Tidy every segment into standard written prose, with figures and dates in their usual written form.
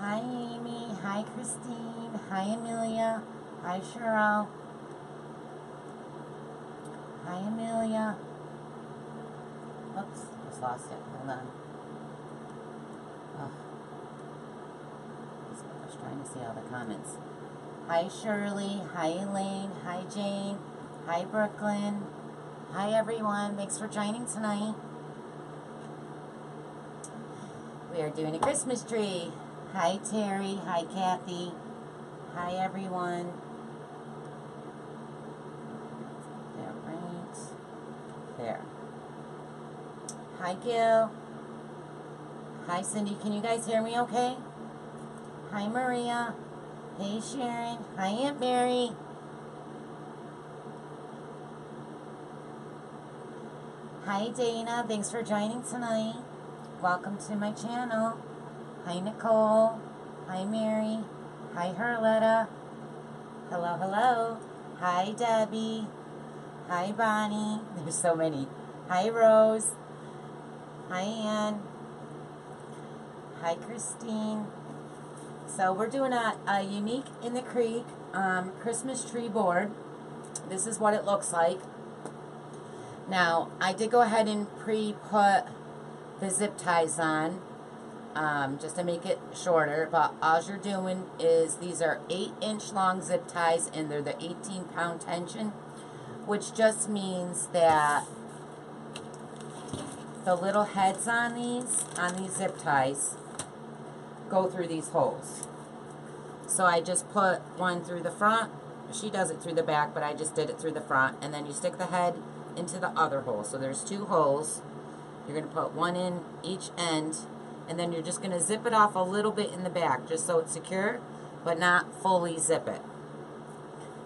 Hi Amy, hi Christine, hi Amelia, hi Cheryl, hi Amelia. Oops, just lost it. Hold on. Oh, I was trying to see all the comments. Hi Shirley, hi Elaine, hi Jane, hi Brooklyn, hi everyone. Thanks for joining tonight. We are doing a Christmas tree. Hi Terry, hi Kathy, hi everyone. There, right there. Hi Gil. Hi Cindy, can you guys hear me okay? Hi Maria. Hey Sharon. Hi Aunt Mary. Hi Dana, thanks for joining tonight. Welcome to my channel. Hi Nicole. Hi Mary. Hi Herletta. Hello, hello. Hi Debbie. Hi Bonnie. There's so many. Hi Rose. Hi Ann. Hi Christine. So we're doing a unique in the creek Christmas tree board. This is what it looks like. Now I did go ahead and pre-put the zip ties on just to make it shorter, but all you're doing is these are 8-inch long zip ties and they're the 18-pound tension, which just means that the little heads on these zip ties go through these holes. So I just put one through the front. She does it through the back, but I just did it through the front. And then you stick the head into the other hole. So there's 2 holes. You're going to put one in each end. And then you're just going to zip it off a little bit in the back, just so it's secure, but not fully zip it.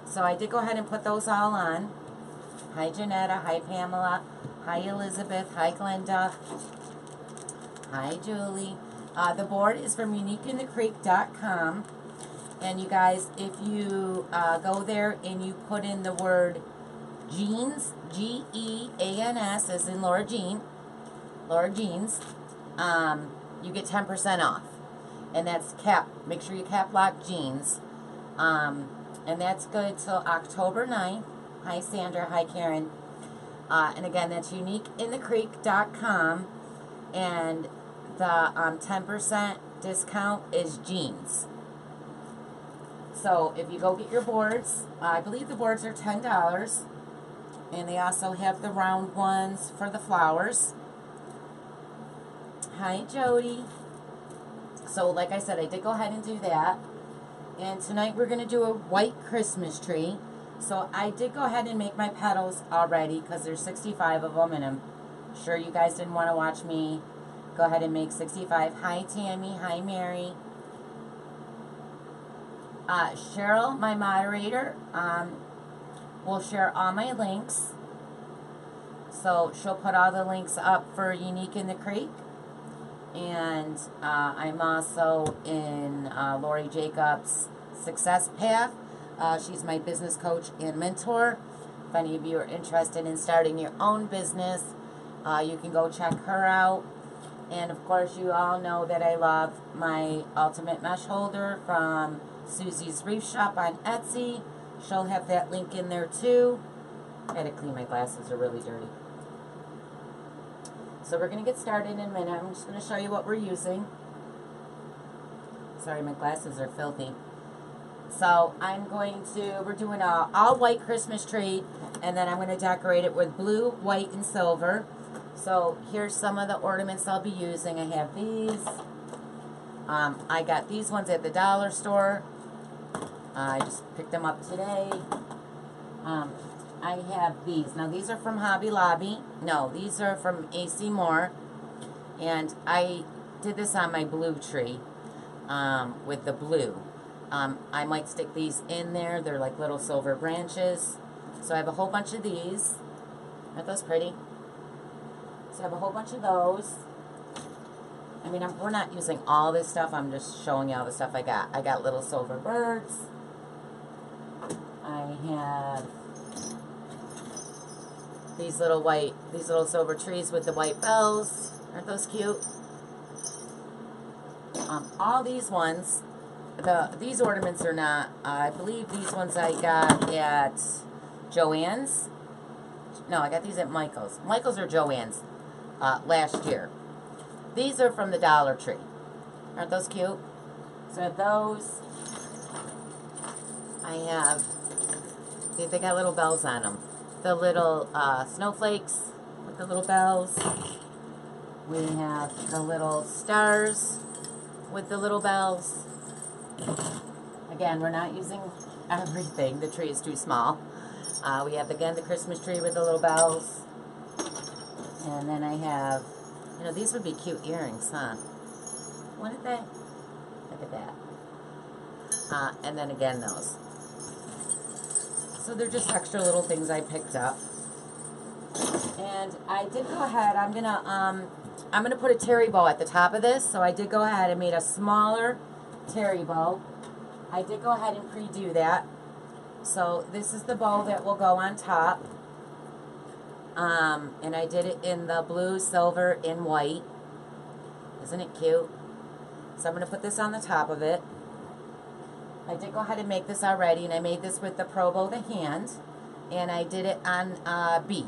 So I did go ahead and put those all on. Hi Janetta, hi Pamela, hi Elizabeth, hi Glenda, hi Julie. The board is from uniqueinthecreek.com. And you guys, if you go there and you put in the word jeans, G-E-A-N-S, as in Laura Jean, you get 10% off. And that's make sure you cap lock jeans. And that's good till October 9th. Hi Sandra, hi Karen. And again, that's uniqueinthecreek.com. And the 10% discount is jeans. So if you go get your boards, I believe the boards are $10. And they also have the round ones for the flowers. Hi Jody. So like I said, I did go ahead and do that. And tonight we're going to do a white Christmas tree. So I did go ahead and make my petals already because there's 65 of them. And I'm sure you guys didn't want to watch me go ahead and make 65. Hi Tammy. Hi Mary. Cheryl, my moderator, will share all my links. So she'll put all the links up for Unique in the Creek. And I'm also in Lori Jacobs' Success Path. She's my business coach and mentor. If any of you are interested in starting your own business, you can go check her out. And of course, you all know that I love my ultimate mesh holder from Susie's Reef Shop on Etsy. She'll have that link in there too. I gotta clean my glasses, they're really dirty. So we're gonna get started in a minute. I'm just gonna show you what we're using. Sorry, my glasses are filthy. So we're doing an all white Christmas tree, and then I'm gonna decorate it with blue, white, and silver. So here's some of the ornaments I'll be using. I have these. I got these ones at the dollar store. I just picked them up today. I have these. Now these are from Hobby Lobby. No, these are from AC Moore. And I did this on my blue tree with the blue. I might stick these in there. They're like little silver branches. So I have a whole bunch of these. Aren't those pretty? So I have a whole bunch of those. I mean, we're not using all this stuff. I'm just showing you all the stuff I got. I got little silver birds. I have these little silver trees with the white bells. Aren't those cute? All these ones, these ornaments are not, I believe these ones I got at Joann's. No, I got these at Michael's. Michael's or Joann's last year. These are from the Dollar Tree. Aren't those cute? So those, I have, they got little bells on them. The little snowflakes with the little bells. We have the little stars with the little bells. Again, we're not using everything. The tree is too small. We have, again, the Christmas tree with the little bells. And then I have, you know, these would be cute earrings, huh? Wouldn't they? Look at that. And then again, those. So they're just extra little things I picked up. And I did go ahead, I'm gonna put a terry bow at the top of this. So I did go ahead and made a smaller terry bow. I did go ahead and pre-do that. So this is the bow that will go on top. And I did it in the blue, silver, and white. Isn't it cute? So I'm going to put this on the top of it. I did go ahead and make this already, and I made this with the Pro Bow, the hand. And I did it on B.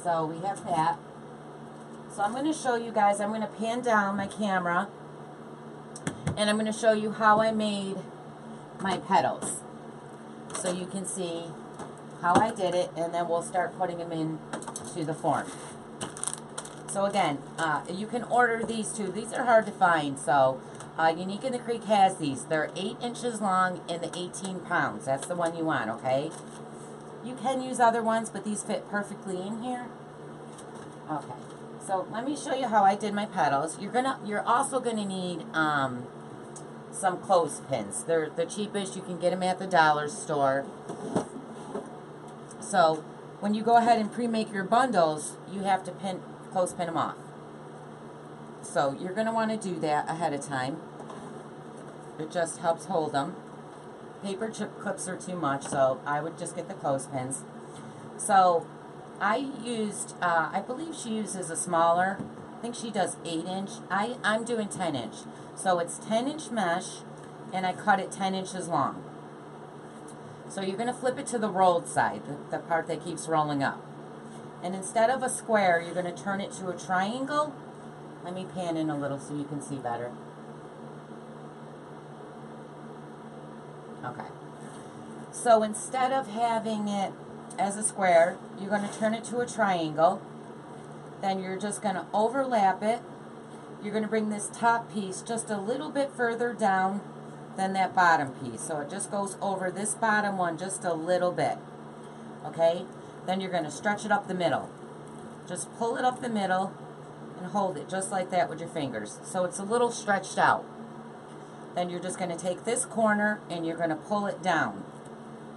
So we have that. So I'm going to show you guys, I'm going to pan down my camera, and I'm going to show you how I made my petals. So you can see how I did it, and then we'll start putting them into the form. So again, you can order these too. These are hard to find, so Unique in the Creek has these. They're 8 inches long and 18 pounds. That's the one you want, okay? You can use other ones, but these fit perfectly in here. Okay, so let me show you how I did my petals. You're also gonna need some clothespins. They're the cheapest. You can get them at the dollar store. So when you go ahead and pre-make your bundles, you have to clothespin them off. So you're going to want to do that ahead of time. It just helps hold them. Paper chip clips are too much, so I would just get the clothespins. So I used, I believe she uses a smaller, I think she does 8-inch. I'm doing 10-inch. So it's 10-inch mesh, and I cut it 10 inches long. So you're going to flip it to the rolled side, the part that keeps rolling up. And instead of a square, you're going to turn it to a triangle. Let me pan in a little so you can see better. Okay. So instead of having it as a square, you're going to turn it to a triangle. Then you're just going to overlap it. You're going to bring this top piece just a little bit further down than that bottom piece. So it just goes over this bottom one just a little bit. Okay? Then you're going to stretch it up the middle. Just pull it up the middle and hold it just like that with your fingers. So it's a little stretched out. Then you're just going to take this corner and you're going to pull it down.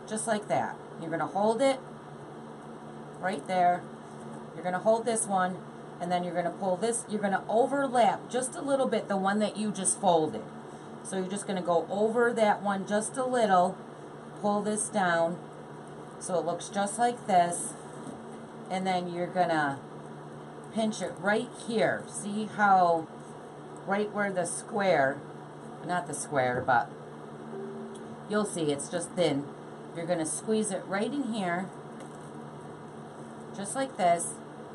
Just like that. You're going to hold it right there. You're going to hold this one, and then you're going to pull this. You're going to overlap just a little bit the one that you just folded. So you're just going to go over that one just a little, pull this down so it looks just like this, and then you're going to pinch it right here. See how right where the square, not the square, but you'll see it's just thin. You're going to squeeze it right in here, just like this,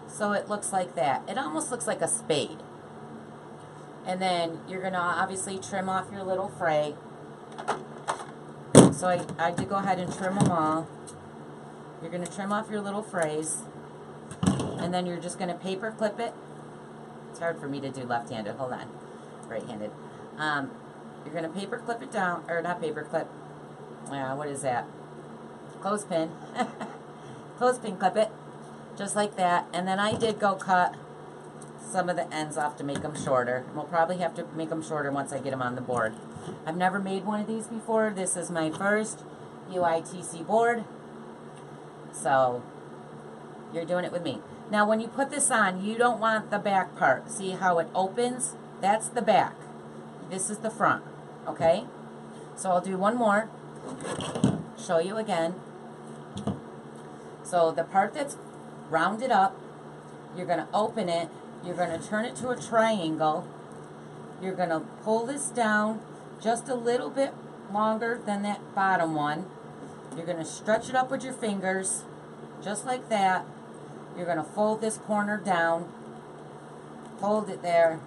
so it looks like that. It almost looks like a spade. And then you're going to obviously trim off your little fray. So I did go ahead and trim them all. You're going to trim off your little frays. And then you're just going to paper clip it. It's hard for me to do left-handed. Hold on. Right-handed. You're going to paper clip it down. Or not paper clip. What is that? Clothespin. Clothespin clip it. Just like that. And then I did go cut some of the ends off to make them shorter. We'll probably have to make them shorter once I get them on the board. I've never made one of these before. This is my first UITC board. So you're doing it with me. Now when you put this on, you don't want the back part. See how it opens? That's the back. This is the front. Okay? So I'll do one more. Show you again. So the part that's rounded up, you're going to open it. You're going to turn it to a triangle. you're going to pull this down just a little bit longer than that bottom one. You're going to stretch it up with your fingers, just like that. You're going to fold this corner down, hold it there.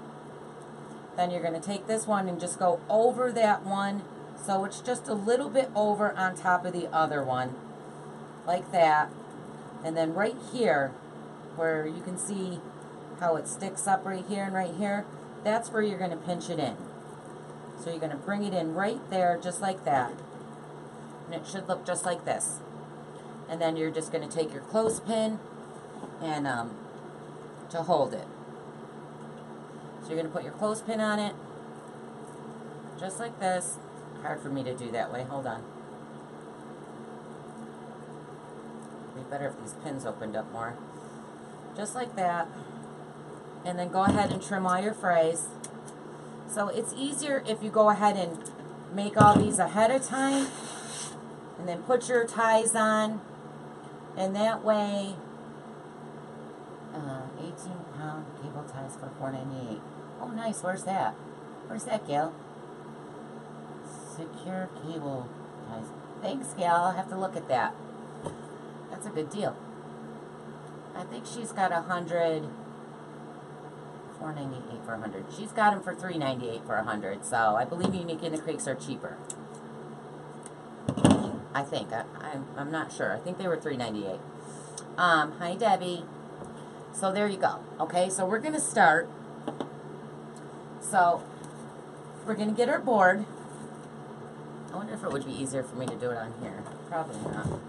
Then you're going to take this one and just go over that one, so it's just a little bit over on top of the other one, like that. And then right here, where you can see how it sticks up right here and right here, that's where you're going to pinch it in. So you're going to bring it in right there, just like that. And it should look just like this. And then you're just going to take your clothespin and to hold it. So you're going to put your clothespin on it, just like this. Hard for me to do that way. Hold on. It'd be better if these pins opened up more. Just like that. And then go ahead and trim all your frays. So it's easier if you go ahead and make all these ahead of time and then put your ties on. And that way, 18-pound cable ties for $4.98. Oh, nice. Where's that? Where's that, Gail? Secure cable ties. Thanks, Gail. I'll have to look at that. That's a good deal. I think she's got 100. $4.98 for 100. She's got them for $3.98 for 100. So I believe Unique in the Creeks are cheaper. I think. I'm not sure. I think they were $3.98. Hi, Debbie. So there you go. Okay, so we're going to start. So we're going to get our board. I wonder if it would be easier for me to do it on here. Probably not.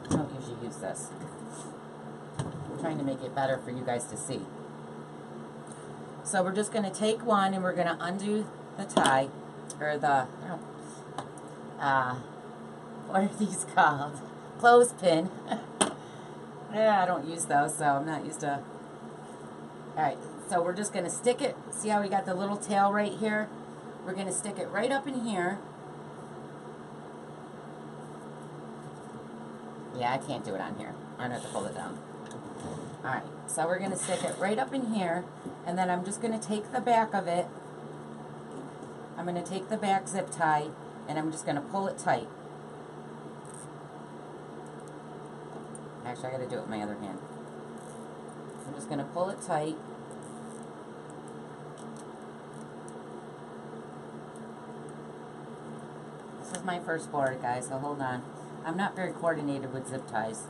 I don't usually use this. I'm trying to make it better for you guys to see. So we're just going to take one and we're going to undo the tie, or the, what are these called? Clothespin. Yeah, I don't use those, so I'm not used to. Alright, so we're just going to stick it. See how we got the little tail right here? We're going to stick it right up in here. Yeah, I can't do it on here. I'm going to have to pull it down. Alright, so we're going to stick it right up in here, and then I'm just going to take the back of it. I'm going to take the back zip tie, and I'm just going to pull it tight. Actually, I got to do it with my other hand. I'm just going to pull it tight. This is my first board, guys, so hold on. I'm not very coordinated with zip ties.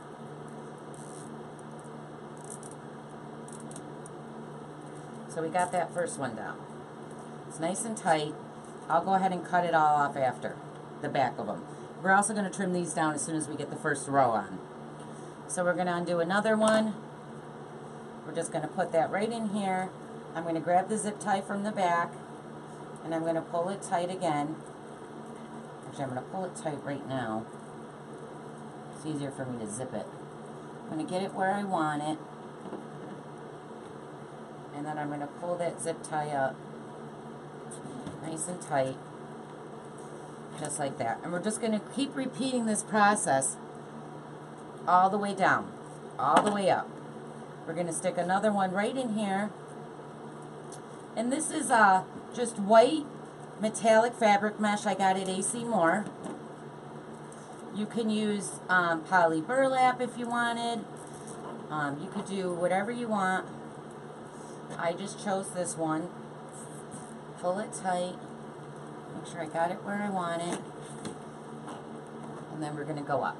So we got that first one down. It's nice and tight. I'll go ahead and cut it all off after, the back of them. We're also going to trim these down as soon as we get the first row on. So we're going to undo another one. We're just going to put that right in here. I'm going to grab the zip tie from the back, and I'm going to pull it tight again. Actually, I'm going to pull it tight right now. It's easier for me to zip it. I'm going to get it where I want it. And then I'm going to pull that zip tie up nice and tight, just like that. And we're just going to keep repeating this process all the way down, all the way up. We're going to stick another one right in here. And this is just white metallic fabric mesh I got at AC Moore. You can use poly burlap if you wanted. You could do whatever you want. I just chose this one. Pull it tight. Make sure I got it where I want it. And then we're going to go up.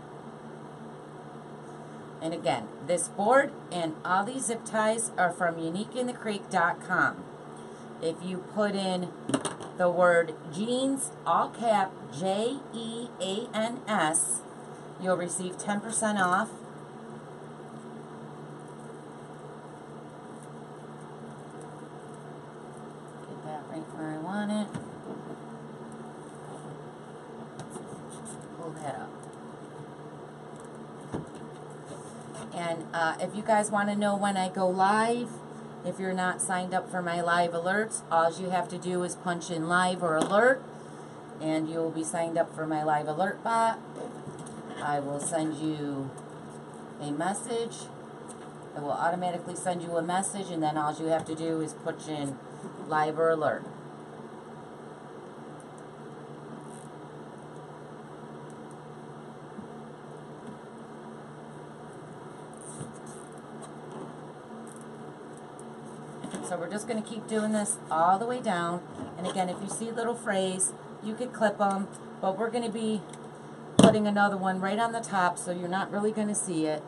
And again, this board and all these zip ties are from uniqueinthecreek.com. If you put in the word jeans, all cap, Jeans, you'll receive 10% off. Get that right where I want it. Pull that up. And if you guys want to know when I go live, if you're not signed up for my live alerts, all you have to do is punch in live or alert, and you'll be signed up for my live alert bot. I will send you a message. It will automatically send you a message, and then all you have to do is punch in live or alert. So we're just going to keep doing this all the way down. And again, if you see little frays, you could clip them, but we're going to be putting another one right on the top, so you're not really going to see it.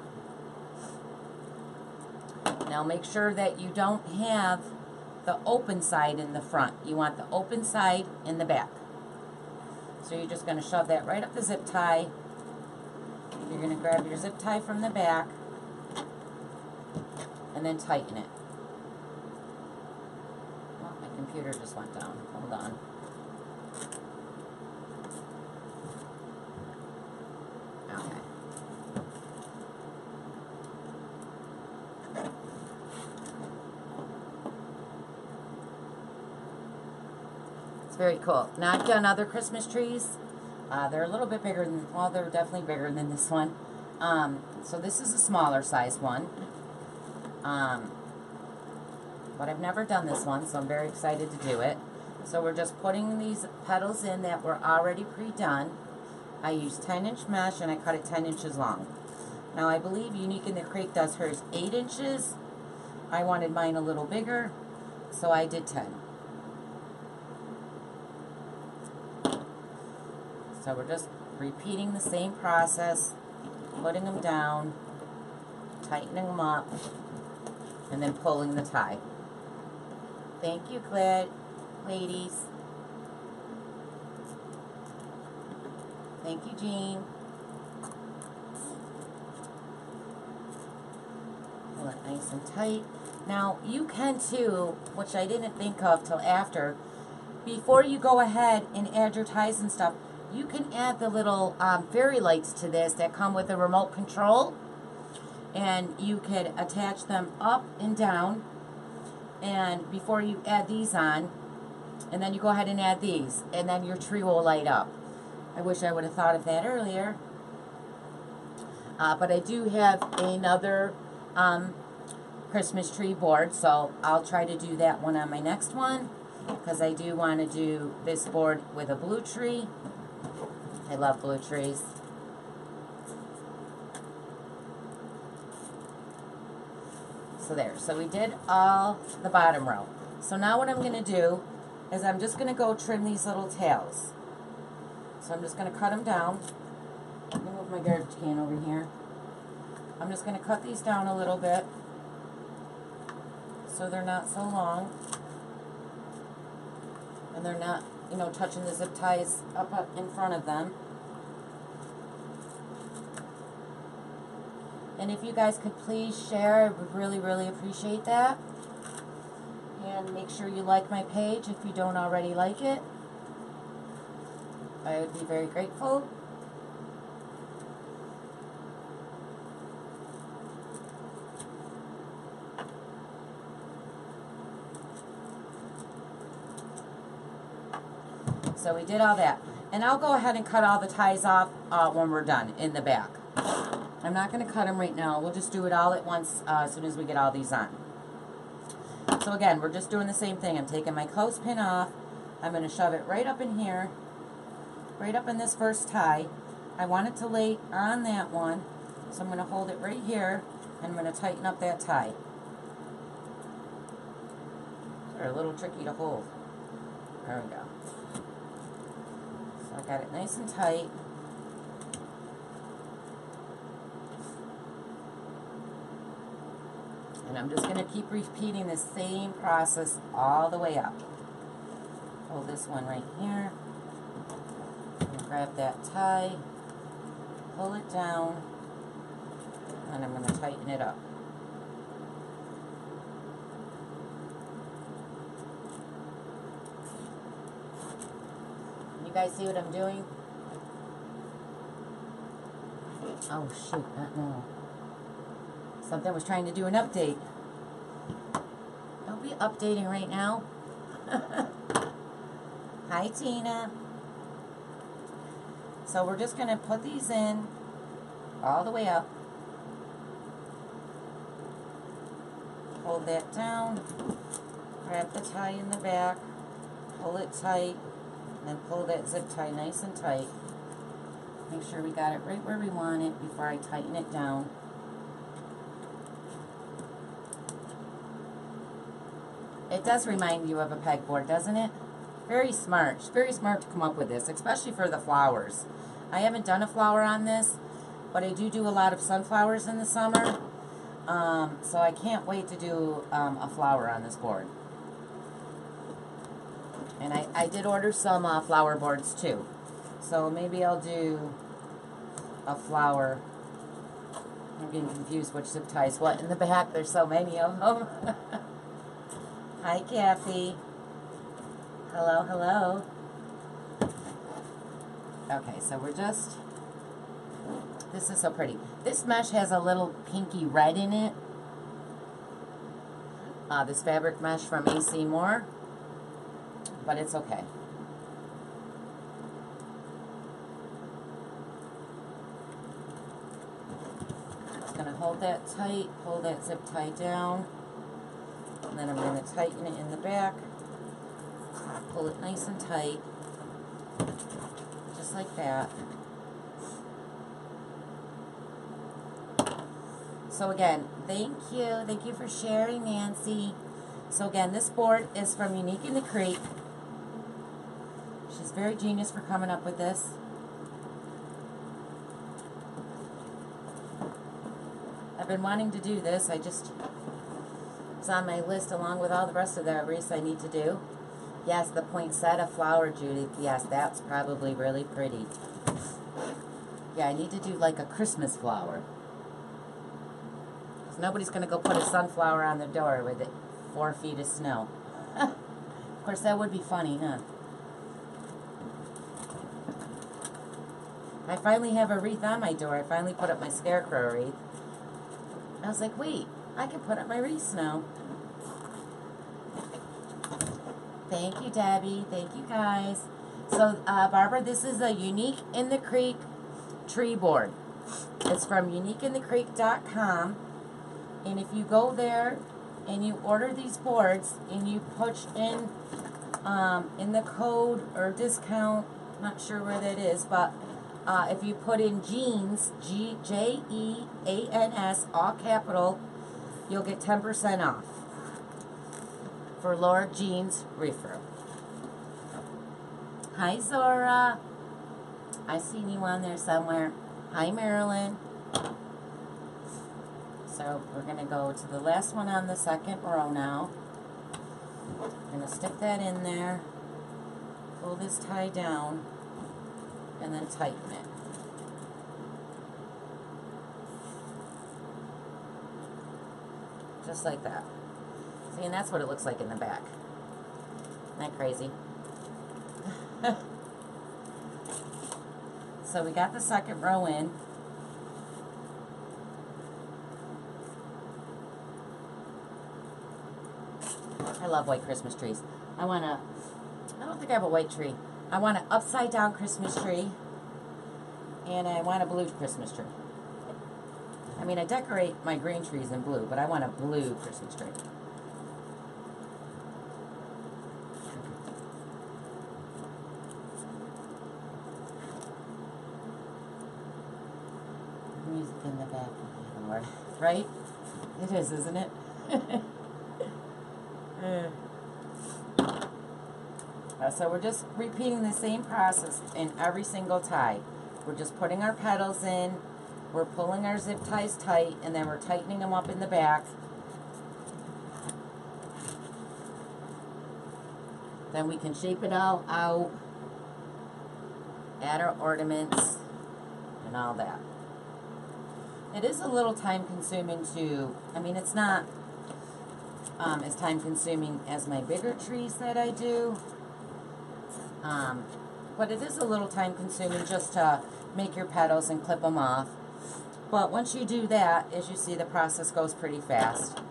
Now make sure that you don't have the open side in the front. You want the open side in the back. So you're just going to shove that right up the zip tie. You're going to grab your zip tie from the back and then tighten it. Oh, my computer just went down. Hold on. Okay. It's very cool. Now I've done other Christmas trees. They're a little bit bigger than, well, they're definitely bigger than this one. So this is a smaller size one. But I've never done this one, so I'm very excited to do it. So we're just putting these petals in that were already pre-done. I used 10-inch mesh and I cut it 10 inches long. Now I believe Unique in the Crate does hers 8 inches. I wanted mine a little bigger, so I did 10. So we're just repeating the same process, putting them down, tightening them up, and then pulling the tie. Thank you, ladies. Thank you, Jean. Pull it nice and tight. Now, you can too, which I didn't think of till after, before you go ahead and add your ties and stuff, you can add the little fairy lights to this that come with a remote control. And you could attach them up and down. And before you add these on, and then you go ahead and add these, and then your tree will light up. I wish I would have thought of that earlier. But I do have another Christmas tree board, so I'll try to do that one on my next one, because I do want to do this board with a blue tree. I love blue trees. So there. So we did all the bottom row. So now what I'm going to do is I'm just going to go trim these little tails. So I'm just going to cut them down. Let me move my garbage can over here. I'm just going to cut these down a little bit so they're not so long. And they're not, you know, touching the zip ties up in front of them. And if you guys could please share, I would really, really appreciate that. And make sure you like my page if you don't already like it. I would be very grateful. So we did all that. And I'll go ahead and cut all the ties off when we're done in the back. I'm not going to cut them right now. We'll just do it all at once as soon as we get all these on. So again, we're just doing the same thing. I'm taking my clothespin off. I'm going to shove it right up in here, right up in this first tie. I want it to lay on that one, so I'm going to hold it right here, and I'm going to tighten up that tie. They're a little tricky to hold. There we go. So I got it nice and tight. And I'm just going to keep repeating the same process all the way up. Hold this one right here. And grab that tie. Pull it down. And I'm going to tighten it up. You guys see what I'm doing? Oh shoot, not now. Something was trying to do an update. Don't be updating right now. Hi, Tina. So we're just going to put these in all the way up. Hold that down. Grab the tie in the back. Pull it tight. And then pull that zip tie nice and tight. Make sure we got it right where we want it before I tighten it down. It does remind you of a pegboard, doesn't it? Very smart. It's very smart to come up with this, especially for the flowers. I haven't done a flower on this, but I do a lot of sunflowers in the summer. So I can't wait to do a flower on this board. And I did order some flower boards too. So maybe I'll do a flower. I'm getting confused which zip ties what in the back. There's so many of them. Hi, Kathy. Hello, hello. Okay, so we're just... This is so pretty. This mesh has a little pinky red in it. This fabric mesh from AC Moore. But it's okay. Just going to hold that tight, pull that zip tie down. And then I'm going to tighten it in the back. Pull it nice and tight. Just like that. So again, thank you. Thank you for sharing, Nancy. So again, this board is from Unique in the Creek. She's very genius for coming up with this. I've been wanting to do this. It's on my list along with all the rest of the wreaths I need to do. Yes, the poinsettia flower, Judith. Yes, that's probably really pretty. Yeah, I need to do like a Christmas flower. Because nobody's going to go put a sunflower on their door with 4 feet of snow. Of course, that would be funny, huh? I finally have a wreath on my door. I finally put up my scarecrow wreath. I was like, wait, I can put up my wreaths now. Thank you, Debbie. Thank you, guys. So, Barbara, this is a Unique in the Creek tree board. It's from uniqueinthecreek.com. And if you go there and you order these boards and you put in the code or discount, not sure where that is, but if you put in jeans, Jeans, all capital, you'll get 10% off for Laura Jeans Reefer. Hi, Zora. I seen you on there somewhere. Hi, Marilyn. So we're going to go to the last one on the second row now. We're going to stick that in there, pull this tie down, and then tighten it. Just like that. See, and that's what it looks like in the back. Isn't that crazy? So we got the second row in. I love white Christmas trees. I don't think I have a white tree. I want an upside down Christmas tree. And I want a blue Christmas tree. I mean, I decorate my green trees in blue, but I want a blue Christmas tree. Music in the back, Lord. Right? It is, isn't it? So we're just repeating the same process in every single tie. We're just putting our petals in, we're pulling our zip ties tight, and then we're tightening them up in the back. Then we can shape it all out, add our ornaments, and all that. It is a little time consuming too. I mean, it's not as time consuming as my bigger trees that I do. But it is a little time consuming just to make your petals and clip them off. But once you do that, as you see, the process goes pretty fast.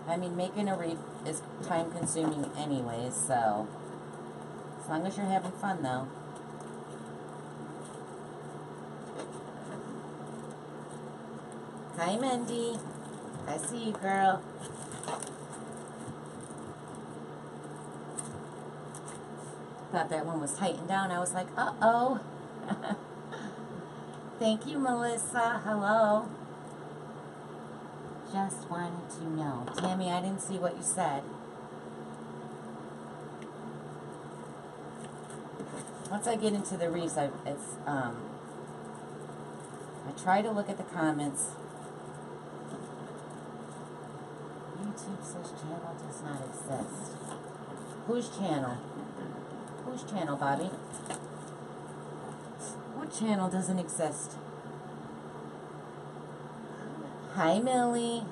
I mean, making a wreath is time consuming anyways, so as long as you're having fun though. Hi, Mindy. I see you, girl. Thought that one was tightened down. I was like, uh-oh. Thank you, Melissa. Hello. just wanted to know. Tammy, I didn't see what you said. Once I get into the wreaths, I try to look at the comments. YouTube says channel does not exist. Whose channel? Whose channel, Bobby? What channel doesn't exist? Hi, Millie.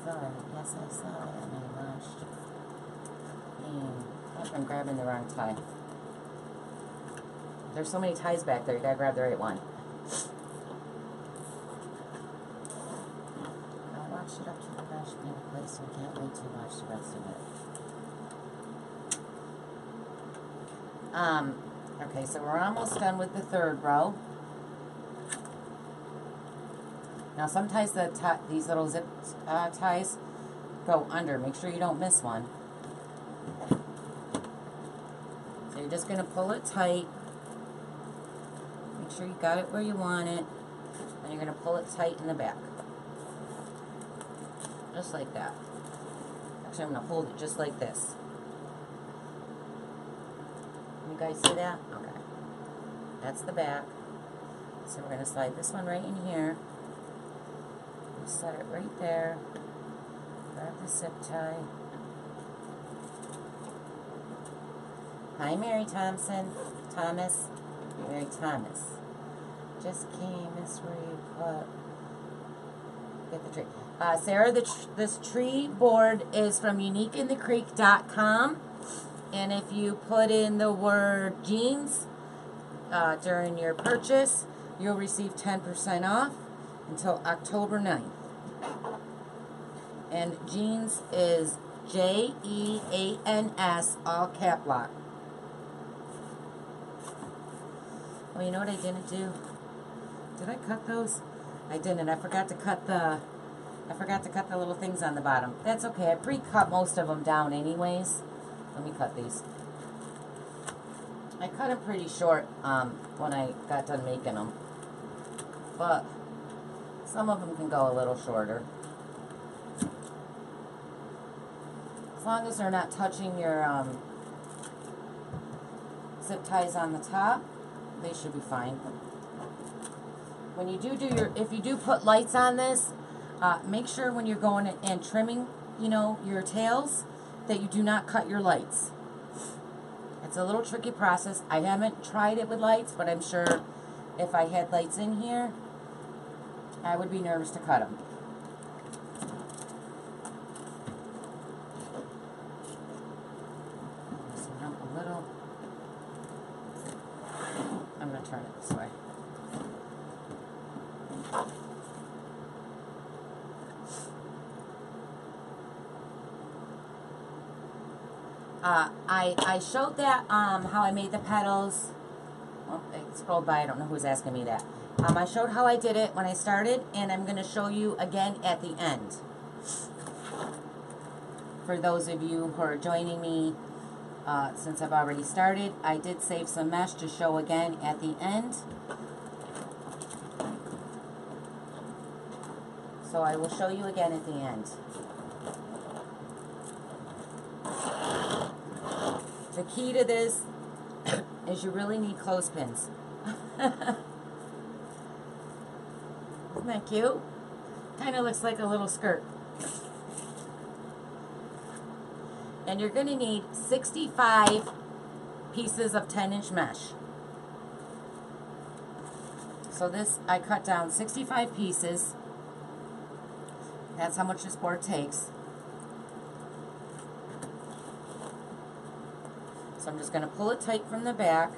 Sorry, yes, I saw it and I rushed. And I'm grabbing the wrong tie. There's so many ties back there, you gotta grab the right one. I'll wash it up to the mesh being in place, so we can't wait to wash the rest of it. Okay, so we're almost done with the third row. Now sometimes these little zip ties go under. Make sure you don't miss one. So you're just going to pull it tight. Make sure you got it where you want it. And you're going to pull it tight in the back. Just like that. Actually, I'm going to hold it just like this. You guys see that? Okay. That's the back. So we're going to slide this one right in here. Set it right there. Grab the zip tie. Hi, Mary Thompson. Thomas. Mary Thomas. Just came. Miss where you put. Get the tree. Sarah, this tree board is from uniqueinthecreek.com. And if you put in the word jeans during your purchase, you'll receive 10% off until October 9th. And jeans is Jeans, all cap lock. Oh, you know what I didn't do? Did I cut those? I didn't. I forgot to cut the little things on the bottom. That's okay. I pre-cut most of them down anyways. Let me cut these. I cut them pretty short when I got done making them. But some of them can go a little shorter. As long as they're not touching your zip ties on the top, they should be fine. When you if you do put lights on this, make sure when you're going and trimming, your tails, that you do not cut your lights. It's a little tricky process. I haven't tried it with lights, but I'm sure if I had lights in here, I would be nervous to cut them. Loosen up a little. I'm going to turn it this way. I showed that, how I made the petals. Well, I scrolled by, I don't know who's asking me that. I showed how I did it when I started, and I'm going to show you again at the end. For those of you who are joining me, since I've already started, I did save some mesh to show again at the end. So I will show you again at the end. The key to this is you really need clothespins. Isn't that cute? Kind of looks like a little skirt. And you're going to need 65 pieces of 10-inch mesh. So this, I cut down 65 pieces. That's how much this board takes. So I'm just going to pull it tight from the back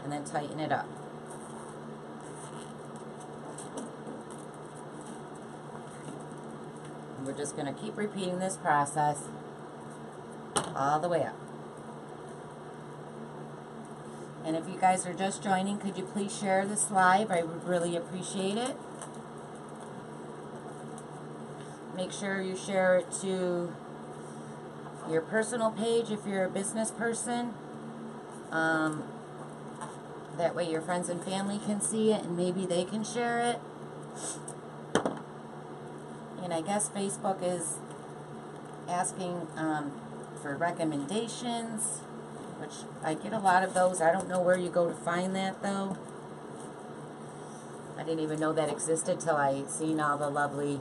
and then tighten it up. And we're just going to keep repeating this process all the way up. And if you guys are just joining, could you please share this live? I would really appreciate it. Make sure you share it to your personal page if you're a business person. That way your friends and family can see it and maybe they can share it. And I guess Facebook is asking for recommendations, which I get a lot of those. I don't know where you go to find that though. I didn't even know that existed till I seen all the lovely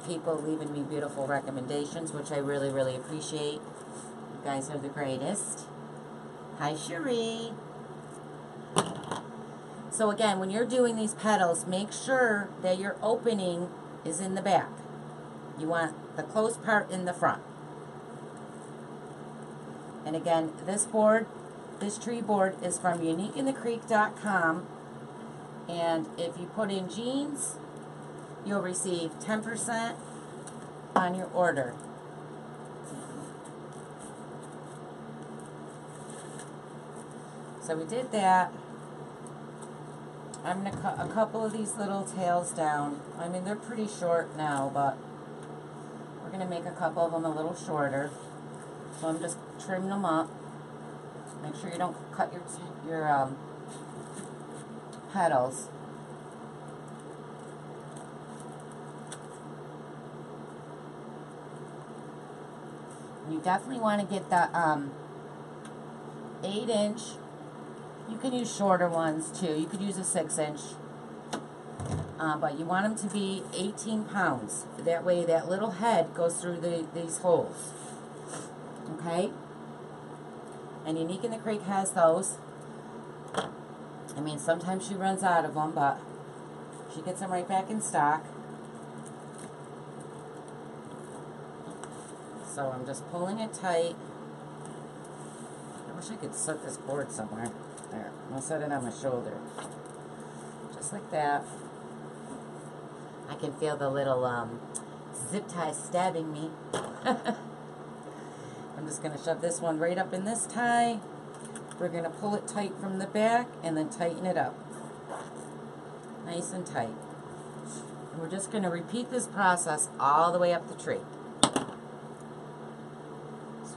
people leaving me beautiful recommendations, which I really, really appreciate. You guys are the greatest. Hi, Cherie. So again, when you're doing these petals, make sure that your opening is in the back. You want the closed part in the front. And again, this board, this tree board is from uniqueinthecreek.com. And if you put in jeans, you'll receive 10% on your order. So we did that. I'm going to cut a couple of these little tails down. I mean, they're pretty short now, but we're going to make a couple of them a little shorter. So I'm just trimming them up. Make sure you don't cut your petals. You definitely want to get the 8-inch. You can use shorter ones too. You could use a 6-inch. But you want them to be 18 pounds. That way that little head goes through these holes. Okay? And Unique in the Creek has those. I mean, sometimes she runs out of them, but she gets them right back in stock. So I'm just pulling it tight. I wish I could set this board somewhere. There, I'll set it on my shoulder. Just like that. I can feel the little zip tie stabbing me. I'm just going to shove this one right up in this tie. We're going to pull it tight from the back and then tighten it up. Nice and tight. And we're just going to repeat this process all the way up the tree. So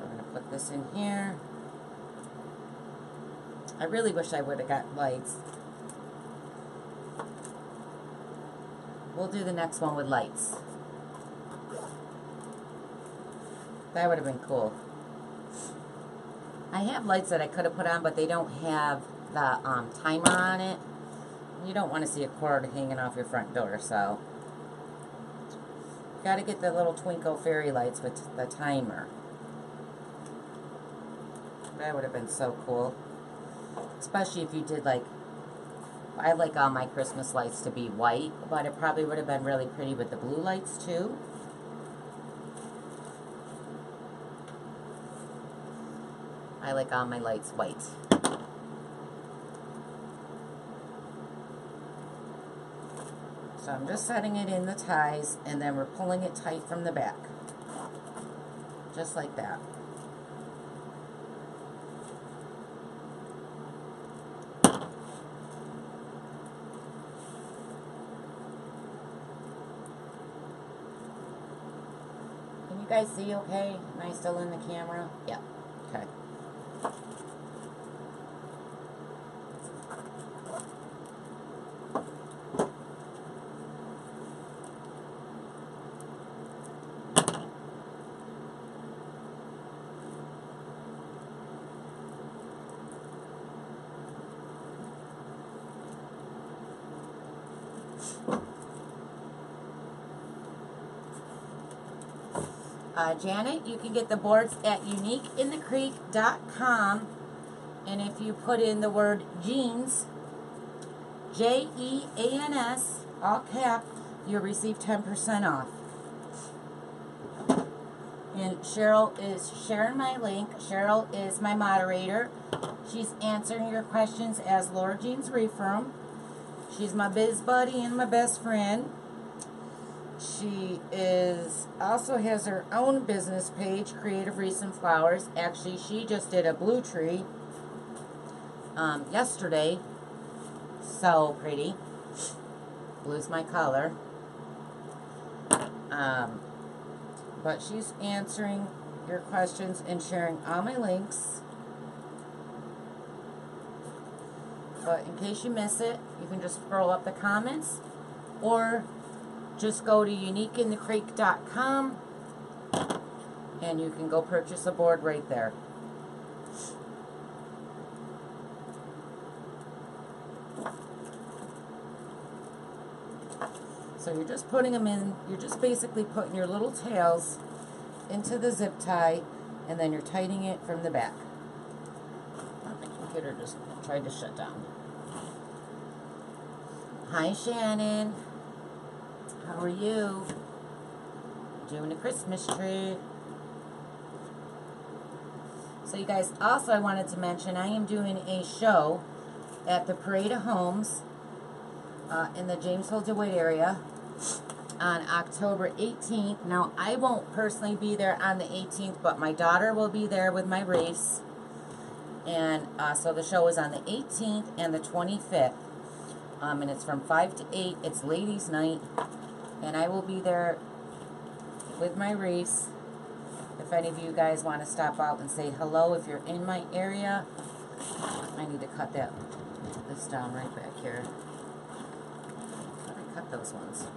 we're going to put this in here. I really wish I would have got lights. We'll do the next one with lights. That would have been cool. I have lights that I could have put on, but they don't have the timer on it. You don't want to see a cord hanging off your front door, so you got to get the little twinkle fairy lights with the timer. That would have been so cool. Especially if you did like, I like all my Christmas lights to be white, but it probably would have been really pretty with the blue lights too. I like all my lights white. So I'm just setting it in the ties, and then we're pulling it tight from the back. Just like that. Can you guys see okay? Am I still in the camera? Yeah. Okay. Janet, you can get the boards at uniqueinthecreek.com, and if you put in the word jeans, Jeans, all cap, you'll receive 10% off. And Cheryl is sharing my link. Cheryl is my moderator. She's answering your questions as Laura Jean's Reefroom. She's my biz buddy and my best friend. She also has her own business page, Creative Wreaths and Flowers. Actually, she just did a blue tree yesterday. So pretty. Blue's my color. But she's answering your questions and sharing all my links. But in case you miss it, you can just scroll up the comments or just go to uniqueinthecreek.com and you can go purchase a board right there. So you're just putting them in, you're just basically putting your little tails into the zip tie, and then you're tightening it from the back. Oh, my computer just tried to shut down. Hi Shannon, how are you? Doing a Christmas tree. So you guys, also I wanted to mention I am doing a show at the Parade of Homes in the Jamesville DeWitt area on October 18th. Now I won't personally be there on the 18th, but my daughter will be there with my wreaths. And so the show is on the 18th and the 25th. And it's from 5 to 8. It's ladies' night. And I will be there with my wreaths. If any of you guys want to stop out and say hello if you're in my area. I need to cut this down right back here. How do I cut those ones?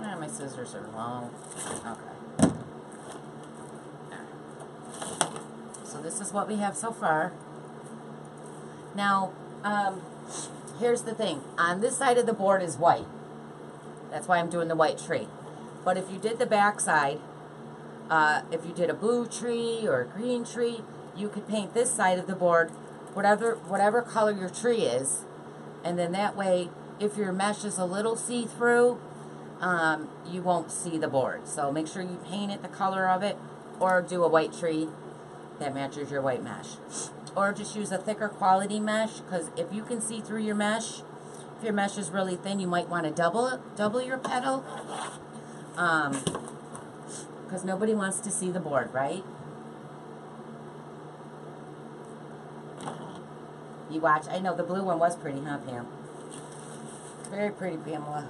Ah, my scissors are long. Okay. So this is what we have so far. Now, here's the thing. On this side of the board is white. That's why I'm doing the white tree. But if you did the back side, if you did a blue tree or a green tree, you could paint this side of the board whatever color your tree is. And then that way, if your mesh is a little see-through, you won't see the board. So make sure you paint it the color of it, or do a white tree that matches your white mesh. Or just use a thicker quality mesh, because if you can see through your mesh, if your mesh is really thin, you might want to double your petal. Because nobody wants to see the board, right? You watch. I know the blue one was pretty, huh, Pam? Very pretty, Pamela.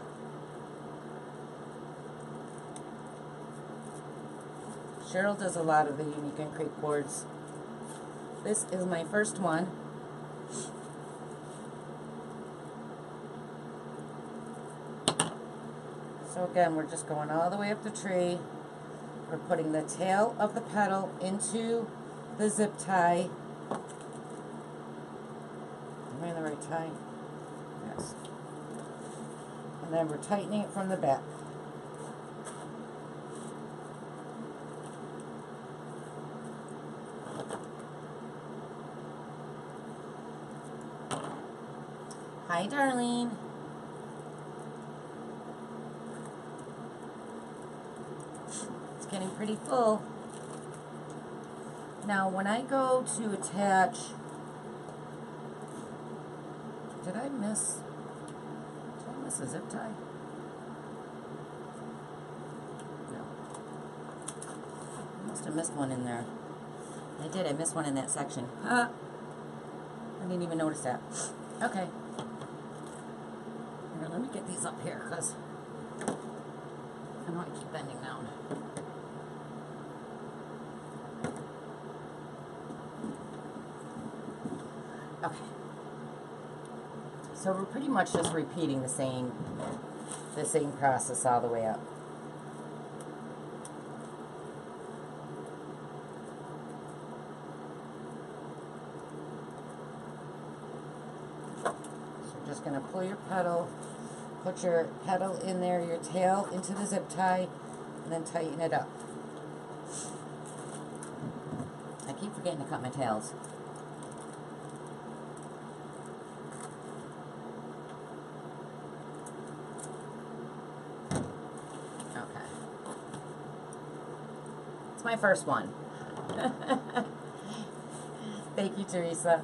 Cheryl does a lot of the Unique and Creek boards. This is my first one. So again, we're just going all the way up the tree. We're putting the tail of the petal into the zip tie. Am I in the right tie? Yes. And then we're tightening it from the back. Hi, Darlene. It's getting pretty full. Now, when I go to attach, did I miss a zip tie? No. I must have missed one in there. I did. I missed one in that section. I didn't even notice that. Okay. Here, let me get these up here, because I know I keep bending down. Okay. So we're pretty much just repeating the same process all the way up. So you're just going to pull your petal, put your petal in there, your tail into the zip tie, and then tighten it up. I keep forgetting to cut my tails. It's my first one. Thank you, Teresa.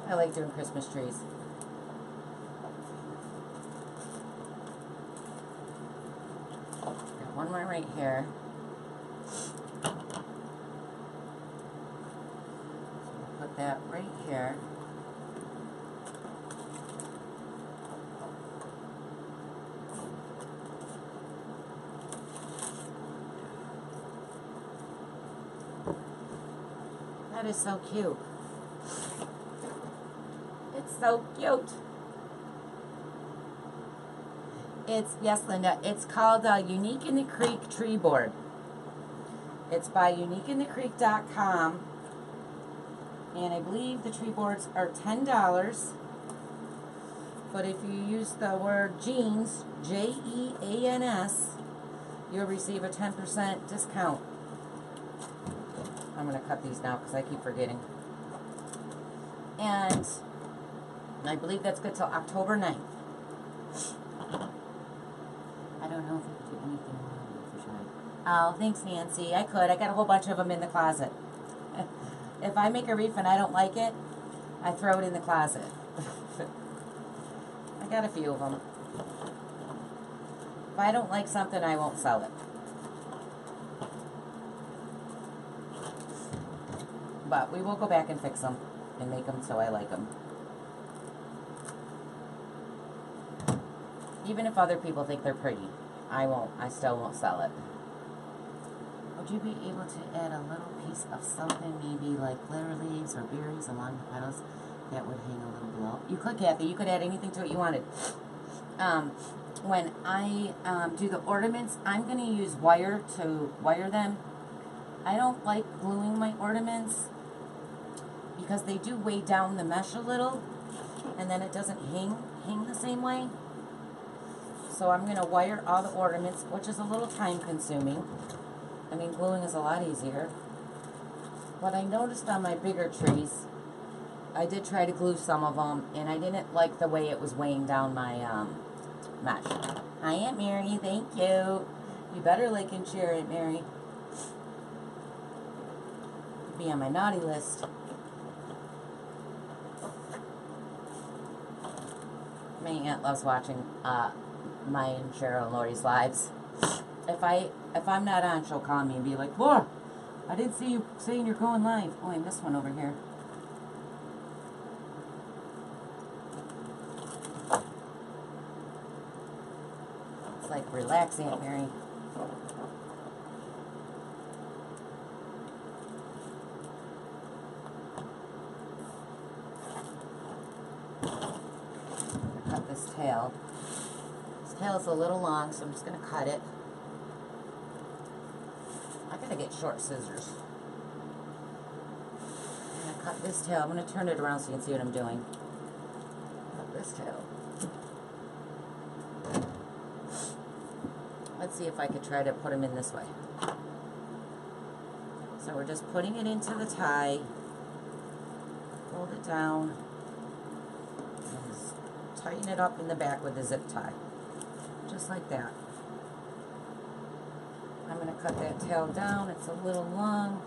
I like doing Christmas trees. Got one more right here. So we'll put that right here. That is so cute. It's so cute. It's, yes, Linda, it's called Unique in the Creek Tree Board. It's by uniqueinthecreek.com. And I believe the tree boards are $10. But if you use the word jeans, Jeans, you'll receive a 10% discount. I'm going to cut these now because I keep forgetting. And I believe that's good till October 9th. I don't know if I could do anything wrong for sure. Oh, thanks, Nancy. I could. I got a whole bunch of them in the closet. If I make a wreath and I don't like it, I throw it in the closet. I got a few of them. If I don't like something, I won't sell it. But we will go back and fix them and make them so I like them. Even if other people think they're pretty, I still won't sell it. Would you be able to add a little piece of something, maybe like glitter leaves or berries along the petals that would hang a little below? You could, Kathy. You could add anything to it you wanted. When I do the ornaments, I'm going to use wire to wire them. I don't like gluing my ornaments because they do weigh down the mesh a little, and then it doesn't hang the same way. So I'm going to wire all the ornaments, which is a little time consuming. I mean, gluing is a lot easier. But I noticed on my bigger trees, I did try to glue some of them, and I didn't like the way it was weighing down my mesh. Hi, Aunt Mary. Thank you. You better like and share, Aunt Mary. Be on my naughty list. My aunt loves watching my and Cheryl and Lori's lives. If I'm not on, she'll call me and be like, Laura, I didn't see you saying you're going live. Oh, I missed one over here. It's like, relax, Aunt Mary. Cut this tail. This tail is a little long, so I'm just going to cut it. I gotta get short scissors. I'm gonna cut this tail. I'm gonna turn it around so you can see what I'm doing. Cut this tail. Let's see if I could try to put them in this way. So we're just putting it into the tie. Fold it down. And just tighten it up in the back with a zip tie. Just like that. I'm going to cut that tail down. It's a little long.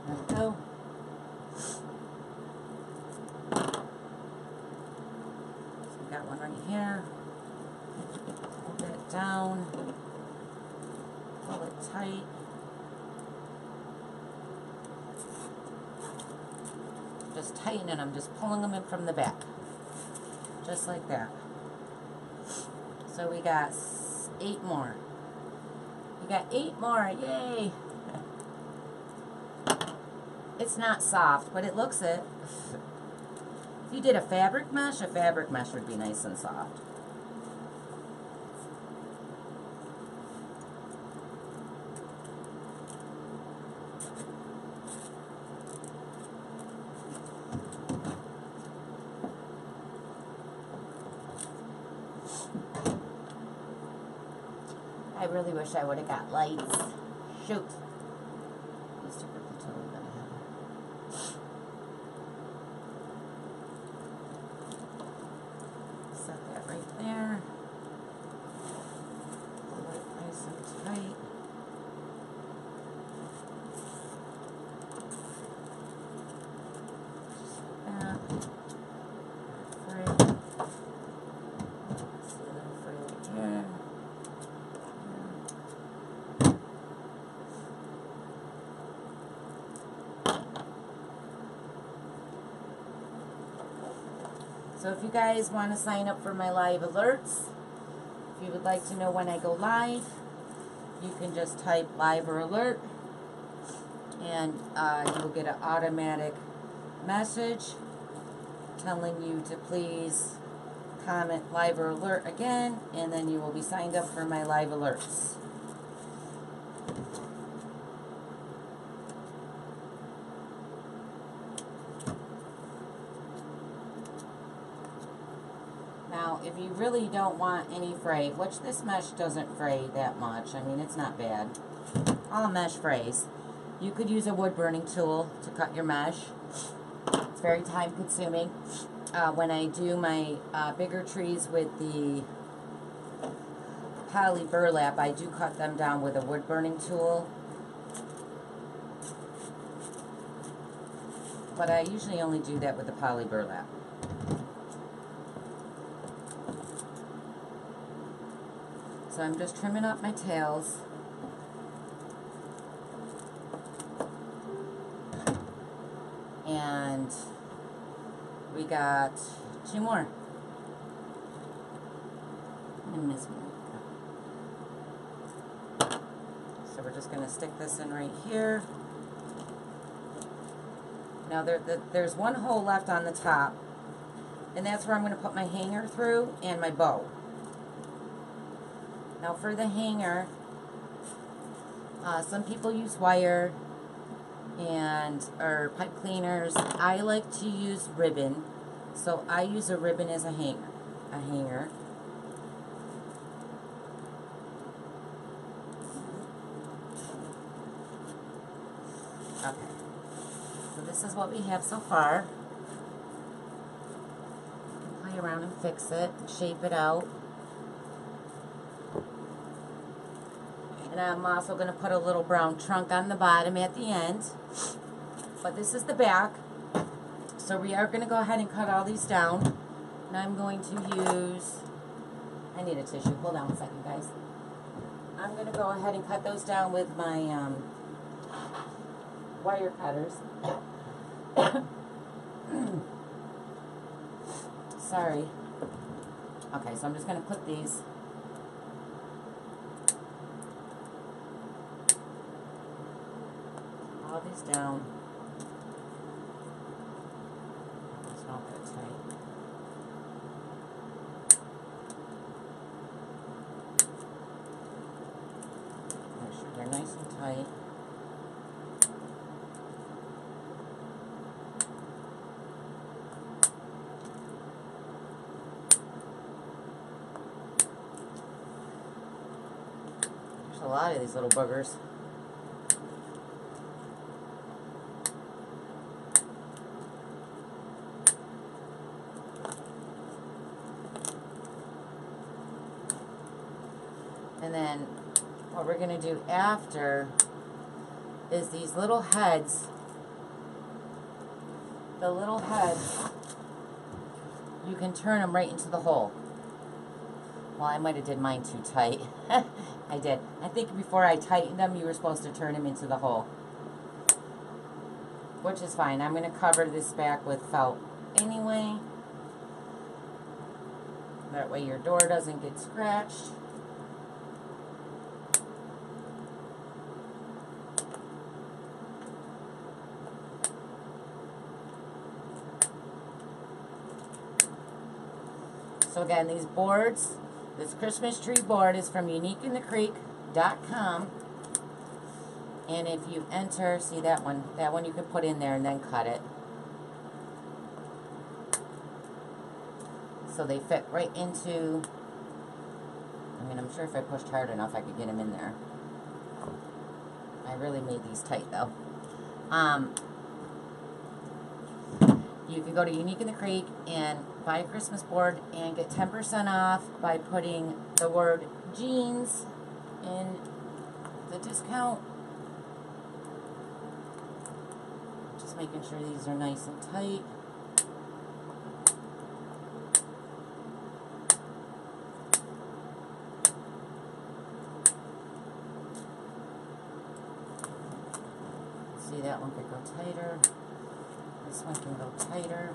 There we go. So we got one right here. Pull that down. Pull it tight. Just tighten it. I'm just pulling them in from the back. Just like that. So we got 8 more. We got 8 more. Yay! It's not soft, but it looks it. If you did a fabric mesh would be nice and soft. I really wish I would have got lights. Shoot. Let's take up the total that I have. Set that right there. Pull it nice and tight. Just like that. Free. Let's see a little free right here. So if you guys want to sign up for my live alerts, if you would like to know when I go live, you can just type live or alert and you will get an automatic message telling you to please comment live or alert again, and then you will be signed up for my live alerts. Now, if you really don't want any fray, which this mesh doesn't fray that much, I mean, it's not bad. All mesh frays. You could use a wood burning tool to cut your mesh. It's very time consuming. When I do my bigger trees with the poly burlap, I do cut them down with a wood burning tool. But I usually only do that with the poly burlap. So I'm just trimming up my tails. And we got 2 more. I miss one. So we're just going to stick this in right here. Now there's one hole left on the top, and that's where I'm going to put my hanger through and my bow. Now for the hanger, some people use wire or pipe cleaners. I like to use ribbon, so I use a ribbon as a hanger. Okay, so this is what we have so far. Play around and fix it, shape it out. And I'm also going to put a little brown trunk on the bottom at the end. But this is the back. So we are going to go ahead and cut all these down. And I'm going to use, I need a tissue. Hold on a second, guys. I'm going to go ahead and cut those down with my wire cutters. Sorry. Okay, so I'm just going to put these down. It's not that tight. Make sure they're nice and tight. There's a lot of these little boogers. And then what we're going to do after is these little heads. The little heads, you can turn them right into the hole. Well, I might have did mine too tight. I did. I think before I tightened them, you were supposed to turn them into the hole. Which is fine. I'm going to cover this back with felt anyway. That way your door doesn't get scratched. So again, these boards, this Christmas tree board is from uniqueinthecreek.com. And if you enter, see that one you can put in there and then cut it. So they fit right into, I mean, I'm sure if I pushed hard enough, I could get them in there. I really made these tight though. You can go to Unique in the Creek and buy a Christmas board and get 10% off by putting the word jeans in the discount. Just making sure these are nice and tight. See, that one could go tighter. This one can go tighter.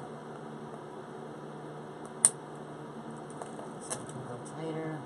This one can go tighter.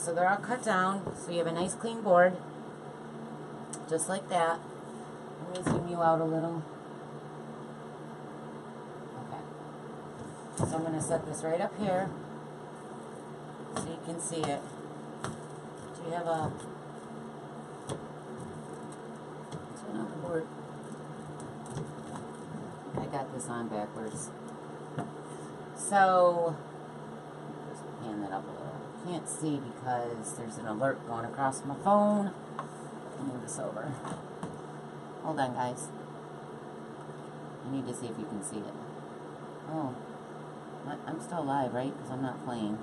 so they're all cut down, so you have a nice clean board, just like that. Let me zoom you out a little. Okay. So I'm going to set this right up here, so you can see it. Do you have a... turn on the board. I got this on backwards. So, just pan that up a little. Can't see because there's an alert going across my phone. I'll move this over. Hold on, guys. I need to see if you can see it. Oh, I'm still live, right? Because I'm not playing.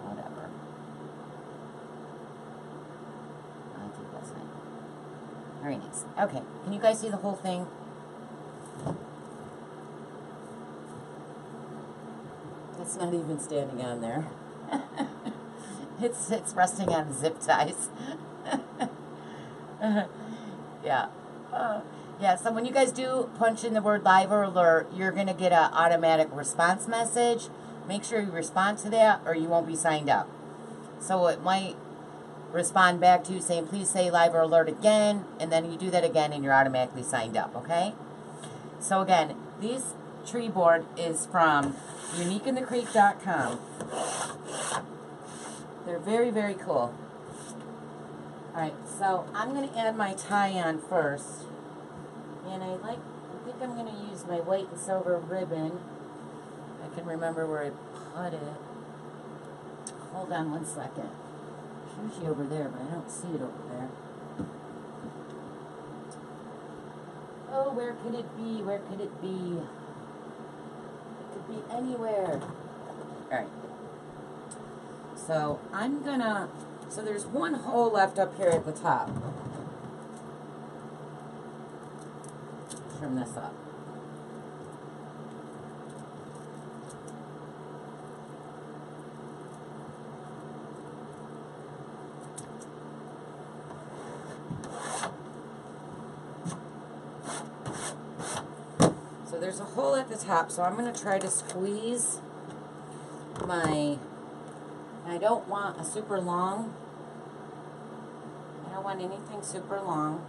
Whatever. I think that's it. Very nice. Okay, can you guys see the whole thing? It's not even standing on there. It's resting on zip ties. Yeah. Yeah, so when you guys do punch in the word live or alert, you're going to get an automatic response message. Make sure you respond to that or you won't be signed up. So it might respond back to you saying, please say live or alert again, and then you do that again and you're automatically signed up, okay? So again, this tree board is from uniqueinthecreek.com. They're very, very cool. Alright, so I'm going to add my tie on first. And I think I'm going to use my white and silver ribbon. I can remember where I put it. Hold on one second. It's usually over there, but I don't see it over there. Oh, where could it be? Where could it be? It could be anywhere. Alright. So I'm gonna, so there's one hole left up here at the top. Trim this up. So there's a hole at the top, so I'm going to try to squeeze my, I don't want a super long, I don't want anything super long,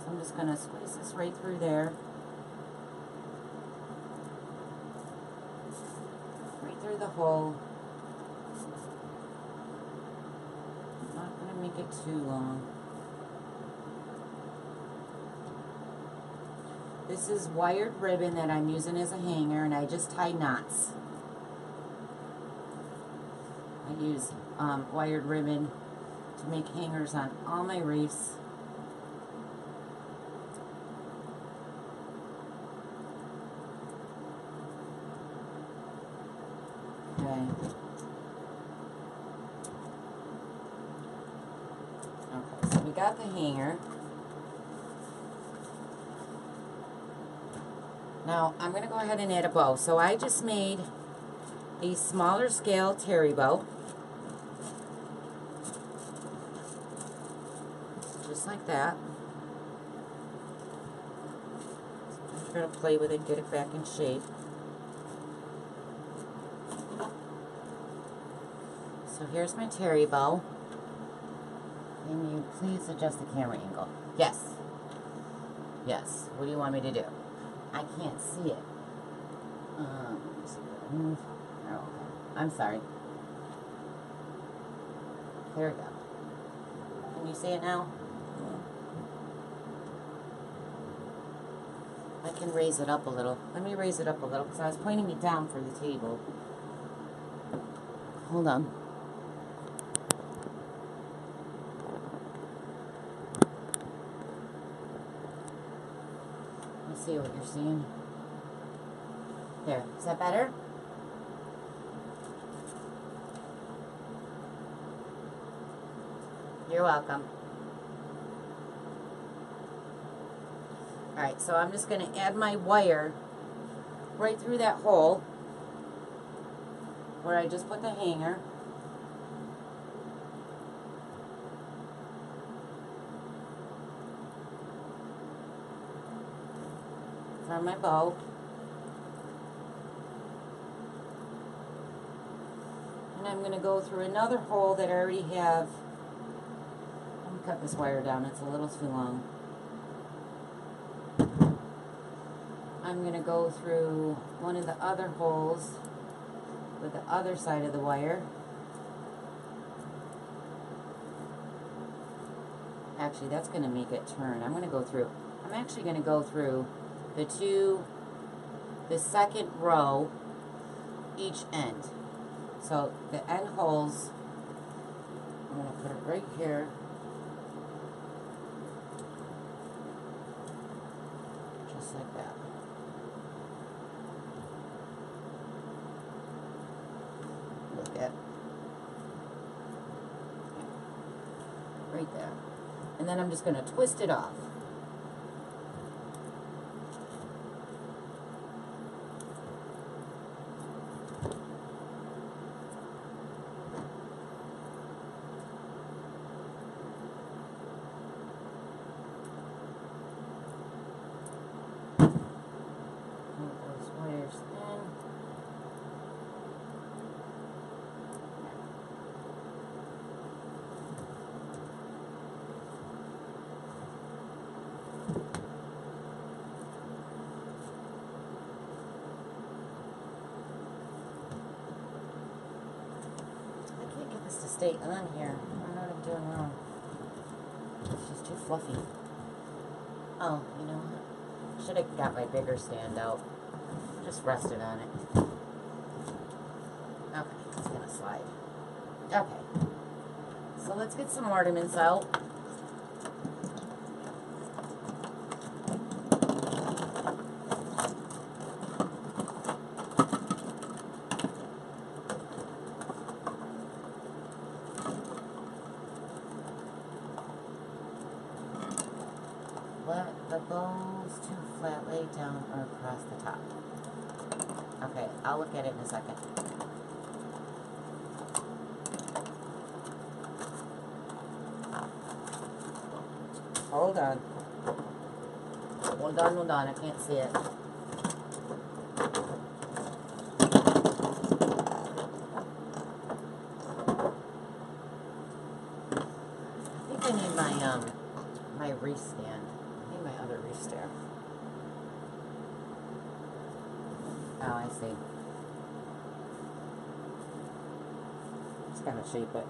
so I'm just going to squeeze this right through there, right through the hole. I'm not going to make it too long. This is wired ribbon that I'm using as a hanger, and I just tie knots. I use wired ribbon to make hangers on all my wreaths. Okay. Okay, so we got the hanger. Now, I'm going to go ahead and add a bow. So I just made a smaller scale terry bow. Just like that. I'm going to play with it, get it back in shape. So here's my terry bow. Can you please adjust the camera angle? Yes. Yes. What do you want me to do? I can't see it. Let's see if I can move. Oh, okay. I'm sorry. There we go. Can you see it now? I can raise it up a little. Let me raise it up a little because I was pointing it down for the table. Hold on. See what you're seeing. There. Is that better? You're welcome. Alright, so I'm just going to add my wire right through that hole where I just put the hanger. For my bow. And I'm going to go through another hole that I already have. Let me cut this wire down. It's a little too long. I'm going to go through one of the other holes with the other side of the wire. Actually, that's going to make it turn. I'm actually going to go through the second row each end. So the end holes, I'm going to put it right here. Just like that. Look at right there. And then I'm just going to twist it off. To stay on here. I don't know what I'm doing wrong. It's just too fluffy. Oh, you know what? Should have got my bigger stand out. Just rested on it. Okay, it's gonna slide. Okay. So let's get some ornaments out. The bow's too flat laid down or across the top. Okay, I'll look at it in a second. Hold on. Hold on, I can't see it. I think I need my wreath stand. My other wreath stand. Oh, I see. Just gotta shape it.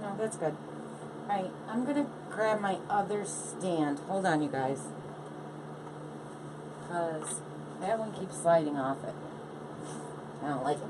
No, that's good. Alright, I'm gonna grab my other stand. Hold on, you guys. Because that one keeps sliding off it. I don't like it.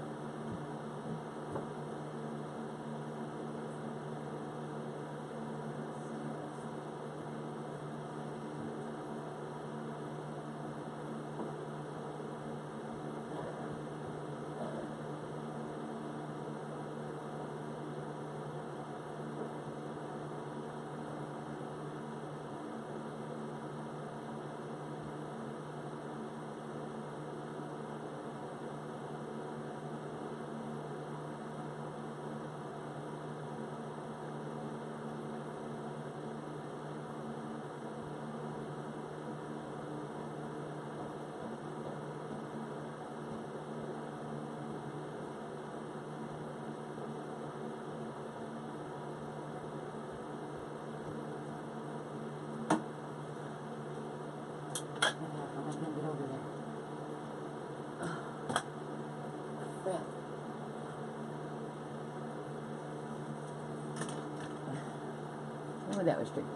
Oh, that was tricky.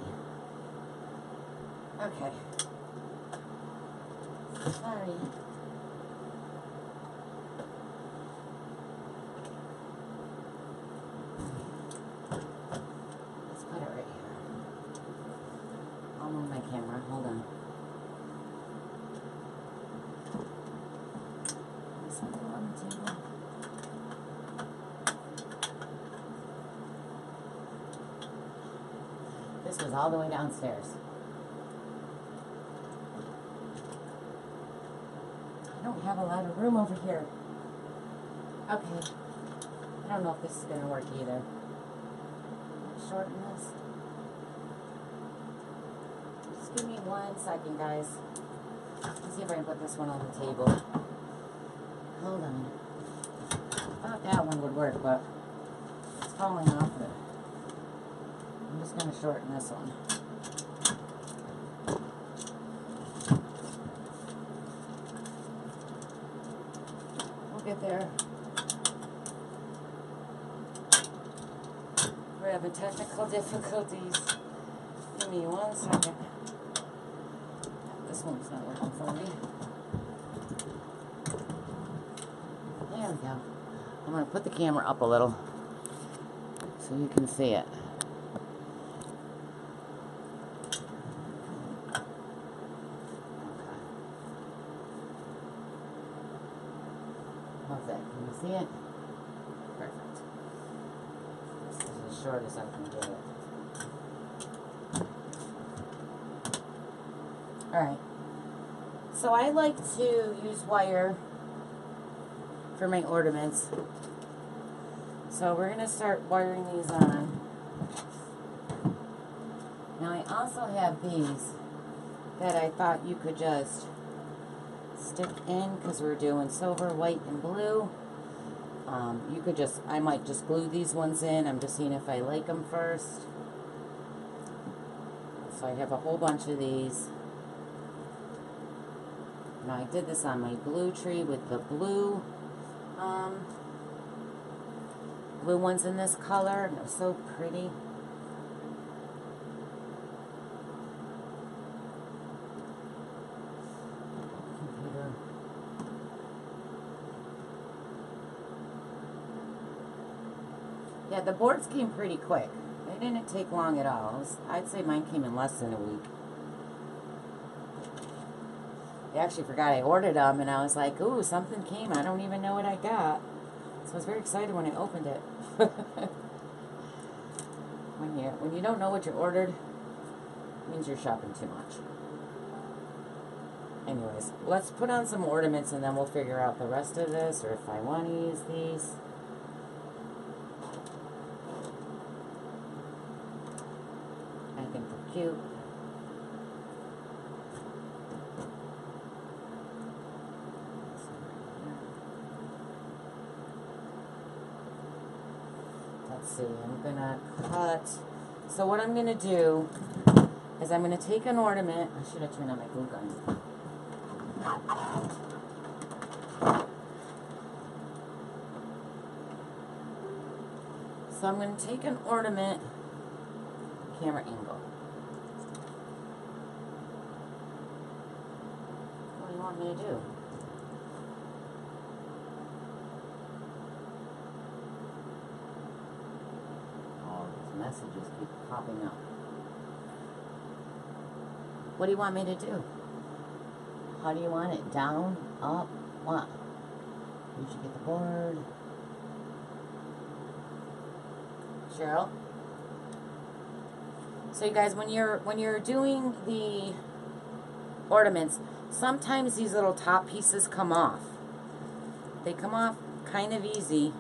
Okay. Sorry. Let's put it right here. I'll move my camera. Hold on. This one on the table. This was all the way downstairs. I don't have a lot of room over here. Okay. I don't know if this is going to work either. Shorten this. Just give me 1 second, guys. Let's see if I can put this one on the table. Hold on. I thought that one would work, but it's falling off it. I'm just going to shorten this one. We'll get there. We're having technical difficulties. Give me 1 second. This one's not working for me. There we go. I'm going to put the camera up a little so you can see it. How's that? Can you see it? Perfect. This is as short as I can get it. Alright. So I like to use wire for my ornaments. So we're going to start wiring these on. Now I also have these that I thought you could just stick in because we're doing silver, white, and blue. You could just, I might just glue these ones in. I'm just seeing if I like them first. So I have a whole bunch of these. Now I did this on my blue tree with the blue ones in this color, and it was so pretty. Computer. Yeah, the boards came pretty quick. They didn't take long at all. I'd say mine came in less than a week. I actually forgot I ordered them, and I was like, ooh, something came. I don't even know what I got. So I was very excited when I opened it. When you don't know what you ordered, it means you're shopping too much. Anyways, let's put on some ornaments, and then we'll figure out the rest of this, or if I want to use these. I think they're cute. Let's see, I'm gonna cut. So what I'm gonna do is I'm gonna take an ornament. I should have turned on my glue gun. So I'm gonna take an ornament, camera angle. What do you want me to do? Messages keep popping up. What do you want me to do? How do you want it? Down? Up? What? You should get the board. Cheryl? So you guys, when you're doing the ornaments, sometimes these little top pieces come off. They come off kind of easy.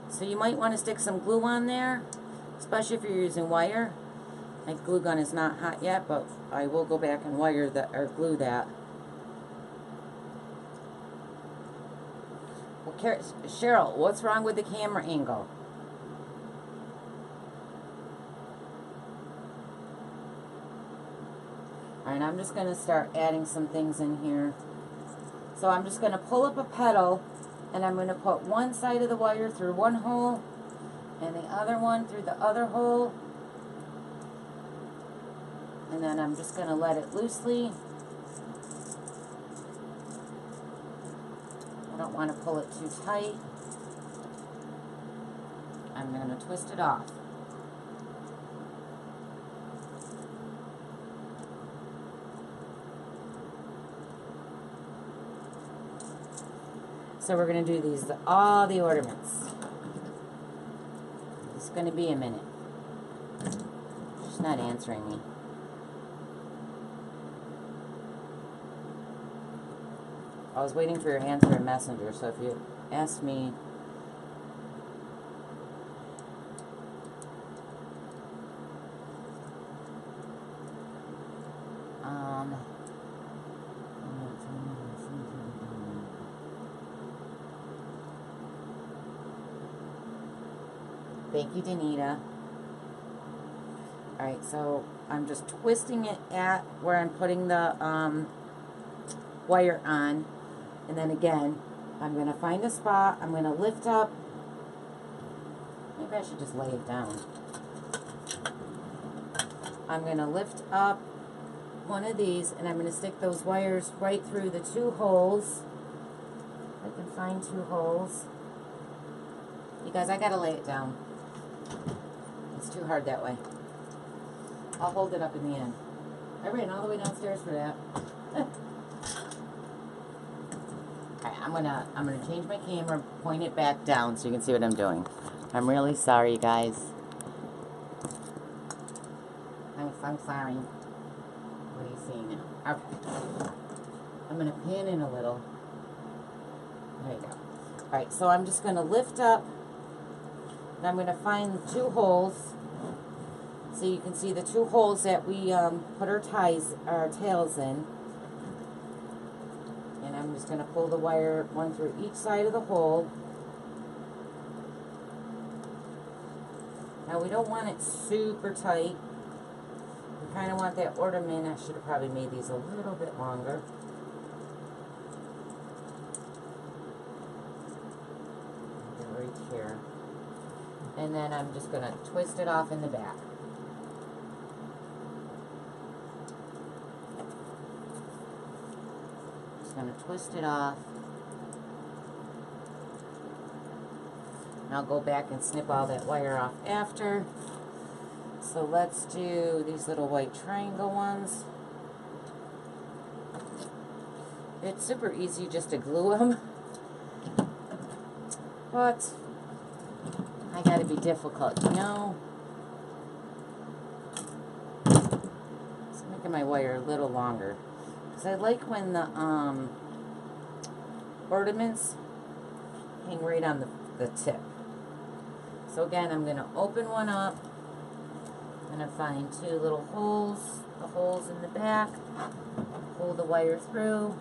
So you might want to stick some glue on there. Especially if you're using wire. My glue gun is not hot yet, but I will go back and wire that or glue that. Well, Cheryl, what's wrong with the camera angle? Alright, I'm just going to start adding some things in here. So I'm just going to pull up a petal, and I'm going to put one side of the wire through one hole, and the other one through the other hole, and then I'm just going to let it loosely. I don't want to pull it too tight. I'm going to twist it off. So we're going to do these, all the ornaments. It's going to be a minute. She's not answering me. I was waiting for your answer in Messenger, so if you ask me... Thank you, Danita. Alright, so I'm just twisting it at where I'm putting the wire on. And then again, I'm going to find a spot. I'm going to lift up. Maybe I should just lay it down. I'm going to lift up one of these, and I'm going to stick those wires right through the 2 holes. I can find 2 holes. You guys, I got to lay it down. It's too hard that way. I'll hold it up in the end. I ran all the way downstairs for that. Alright, I'm gonna change my camera, point it back down so you can see what I'm doing. I'm really sorry, you guys. I'm so sorry. What do you see now? Okay. I'm gonna pan in a little. There you go. Alright, so I'm just gonna lift up, and I'm gonna find 2 holes. So you can see the 2 holes that we put our tails in. And I'm just going to pull the wire one through each side of the hole. Now we don't want it super tight. We kind of want that ornament. I should have probably made these a little bit longer. Right here. And then I'm just going to twist it off in the back. Going to twist it off, and I'll go back and snip all that wire off after. So let's do these little white triangle ones. It's super easy just to glue them, but I gotta be difficult, you know. Just making my wire a little longer. I like when the ornaments hang right on the tip. So again, I'm going to open one up. I'm going to find 2 little holes, the holes in the back, pull the wire through.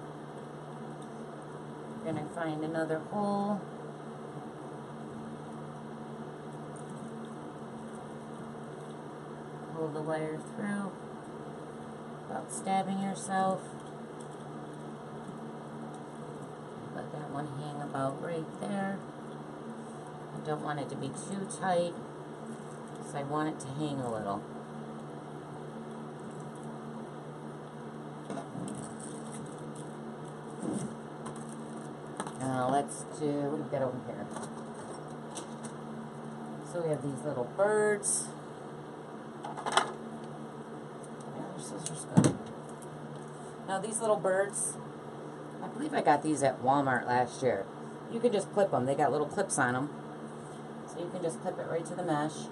I'm going to find another hole. Pull the wire through without stabbing yourself. Let that one hang about right there. I don't want it to be too tight, so I want it to hang a little. Now let's do, what do we got over here? So we have these little birds. Now these little birds, I believe I got these at Walmart last year. You can just clip them. They got little clips on them. So you can just clip it right to the mesh.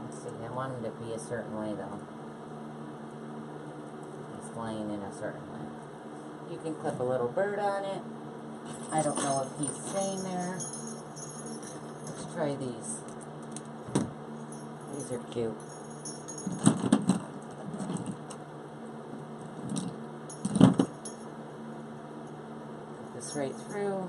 Let's see, I want them to be a certain way though. It's lying in a certain way. You can clip a little bird on it. I don't know if he's staying there. Let's try these. These are cute. Put this right through.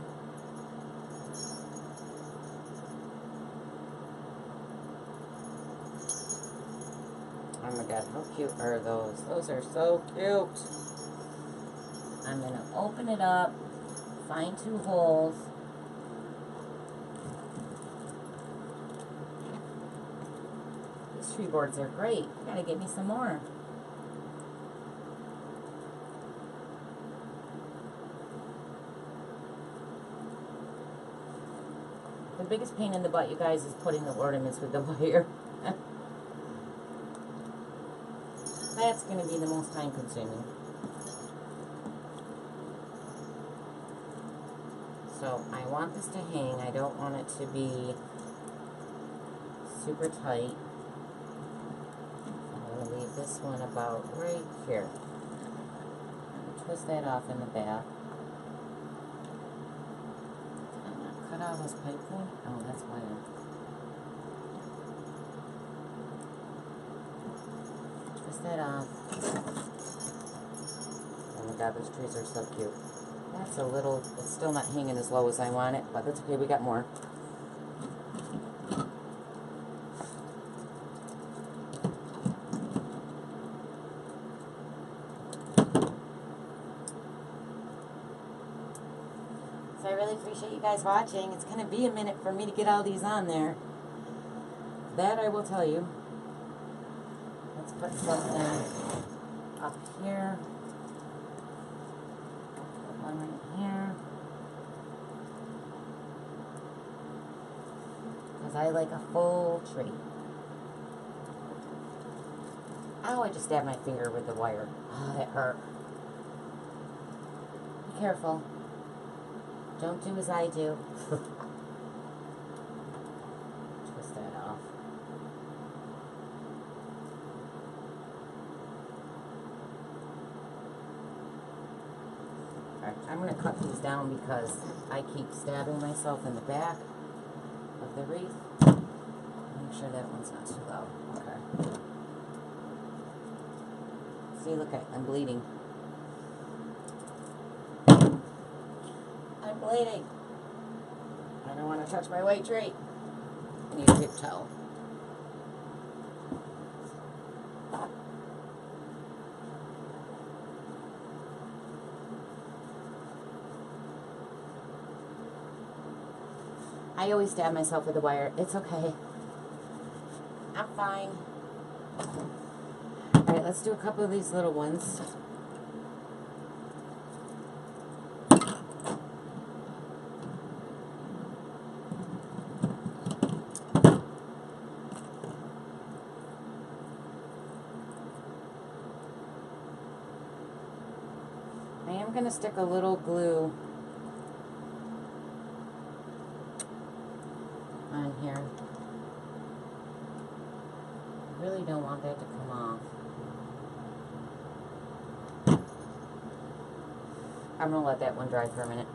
Oh my god, how cute are those? Those are so cute. I'm going to open it up, find 2 holes. These tree boards are great. You gotta get me some more. The biggest pain in the butt, you guys, is putting the ornaments with the wire. That's going to be the most time consuming. So I want this to hang. I don't want it to be super tight. I'm going to leave this one about right here. Twist that off in the back. Cut all those piping. Oh, that's wire. Twist that off. Oh my god, those trees are so cute. That's a little, it's still not hanging as low as I want it, but that's okay, we got more. So I really appreciate you guys watching. It's going to be a minute for me to get all these on there. That I will tell you. Let's put something up here. Put one right here. Because I like a full tree. Oh, I just stabbed my finger with the wire. Oh, that hurt. Be careful. Don't do as I do. Twist that off. Alright, I'm going to cut these down because I keep stabbing myself in the back of the wreath. Make sure that one's not too low. Okay. See, look, I'm bleeding. I'm bleeding. I don't want to touch my white tree. I need a big towel. I always stab myself with the wire. It's okay. I'm fine. Alright, let's do a couple of these little ones. I am going to stick a little glue on here. I really don't want that to come off. I'm going to let that one dry for a minute.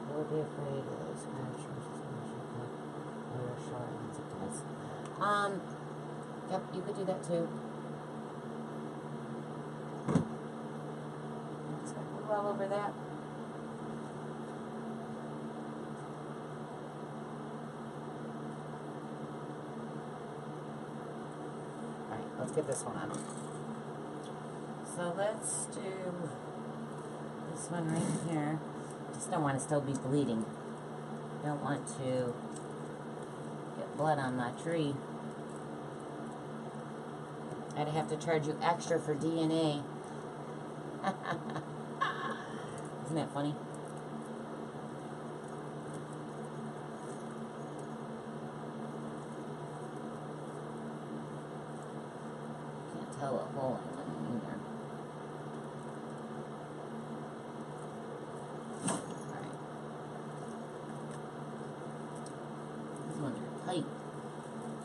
Don't be afraid of those yep, you could do that too. Just gonna glue all over that. Alright, let's get this one on. So let's do this one right here. Just don't want to still be bleeding. Don't want to get blood on my tree. I'd have to charge you extra for DNA. Isn't that funny? Can't tell what hole I'm in either. These ones are tight.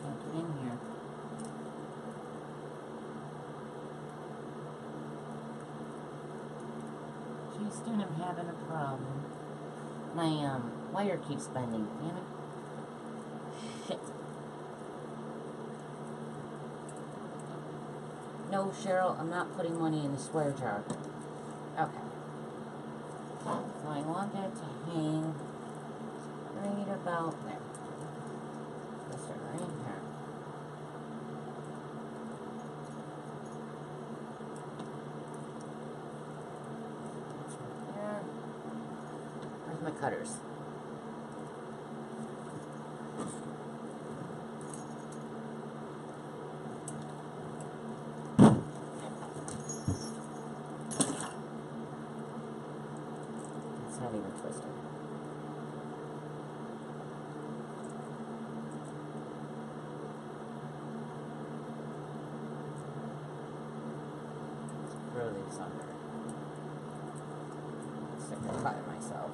Can't get in here. Houston, I'm having a problem. My wire keeps bending. Damn it. Shit. No, Cheryl, I'm not putting money in the square jar. Okay. So I want that to hang right about there. This one right here. Where's my cutters? It's not even twisted. Throw these under. Sick of cutting myself.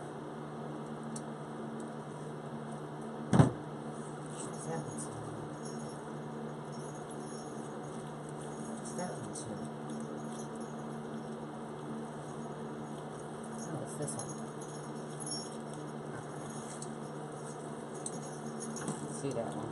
too. Oh, it's this one. See that one.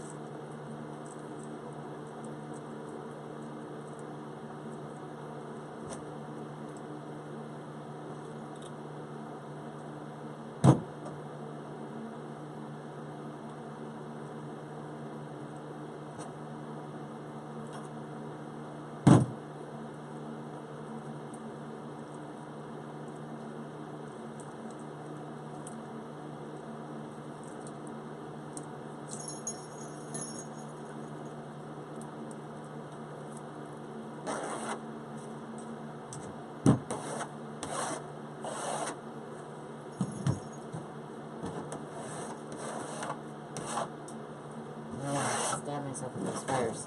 Stab myself with those fires.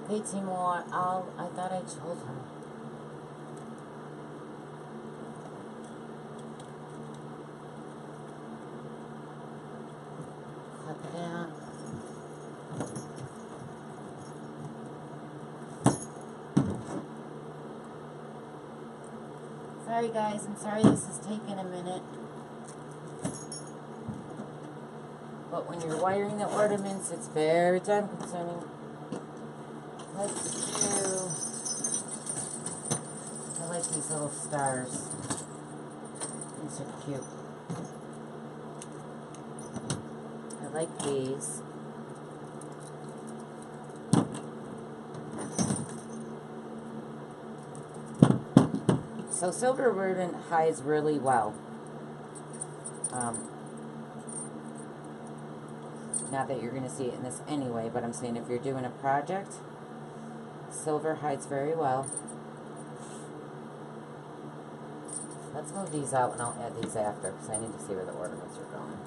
Okay, Timor, I thought I told her. Cut it out. Sorry guys, I'm sorry this is taking a minute. But when you're wiring the ornaments, it's very time consuming. Let's do, I like these little stars. These are cute. I like these. So silver ribbon hides really well. Not that you're going to see it in this anyway, but I'm saying if you're doing a project, silver hides very well. Let's move these out and I'll add these after because I need to see where the ornaments are going.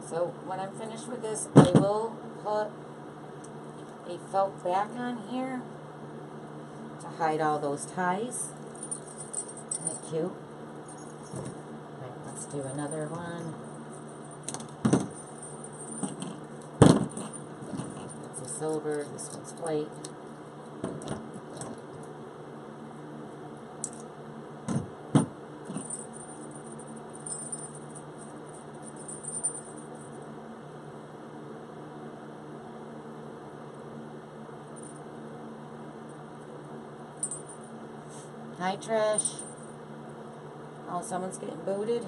So when I'm finished with this, I will put a felt back on here to hide all those ties. Isn't that cute? Alright, let's do another one. It's a silver, this one's white. Hi, Trish. Oh, someone's getting booted.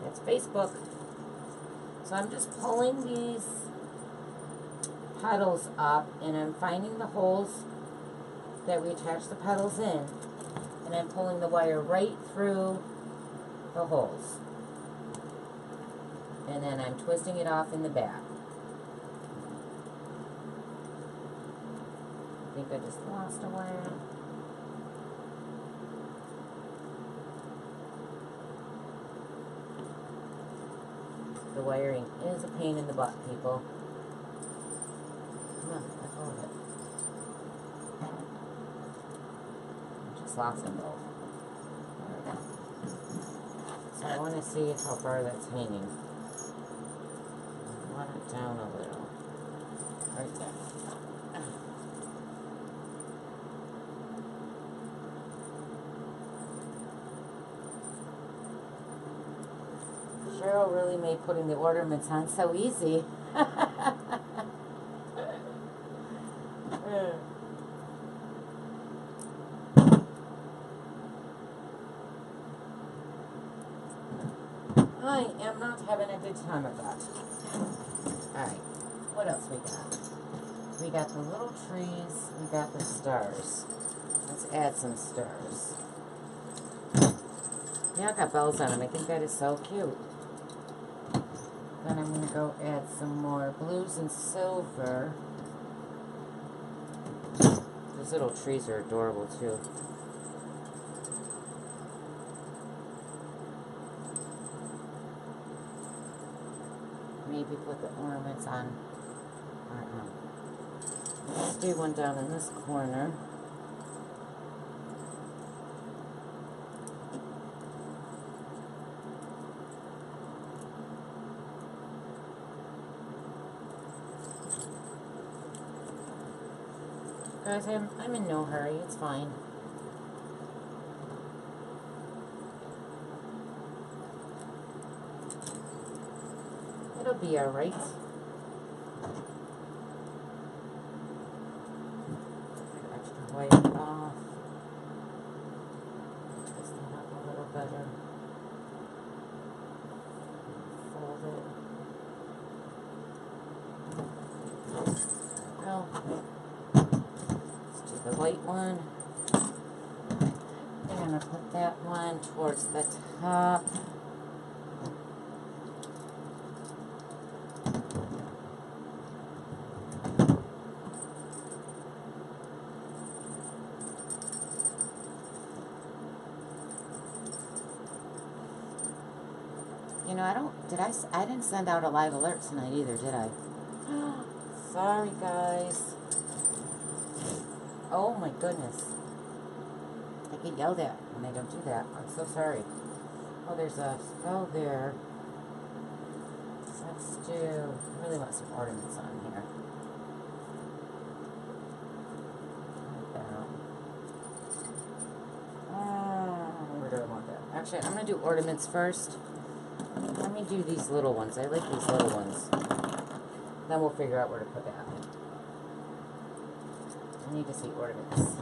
That's Facebook. So I'm just pulling these petals up, and I'm finding the holes that we attach the petals in, and I'm pulling the wire right through the holes. And then I'm twisting it off in the back. I think I just lost a wire. The wiring is a pain in the butt, people. Come on, let go of it. I just lost them both. There we go. So I want to see how far that's hanging. I want it down a little. Right there. Cheryl really made putting the ornaments on so easy. I am not having a good time of that. Alright, what else we got? We got the little trees, we got the stars. Let's add some stars. Yeah, I got bells on them. I think that is so cute. Then I'm going to go add some more blues and silver. Those little trees are adorable too. Maybe put the ornaments on. Let's do one down in this corner. Guys, I'm in no hurry. It's fine. It'll be alright. Extra white off. Twist that up a little better. Fold it. There we go. The white one. I'm going to put that one towards the top. You know, I didn't send out a live alert tonight either, did I? Sorry, guys. Oh my goodness. I get yelled at when I don't do that. I'm so sorry. Oh, there's a spell there. Let's do... I really want some ornaments on here. Like that. Where do I want that? Actually, I'm going to do ornaments first. Let me do these little ones. I like these little ones. Then we'll figure out where to put that. I need to see ornaments.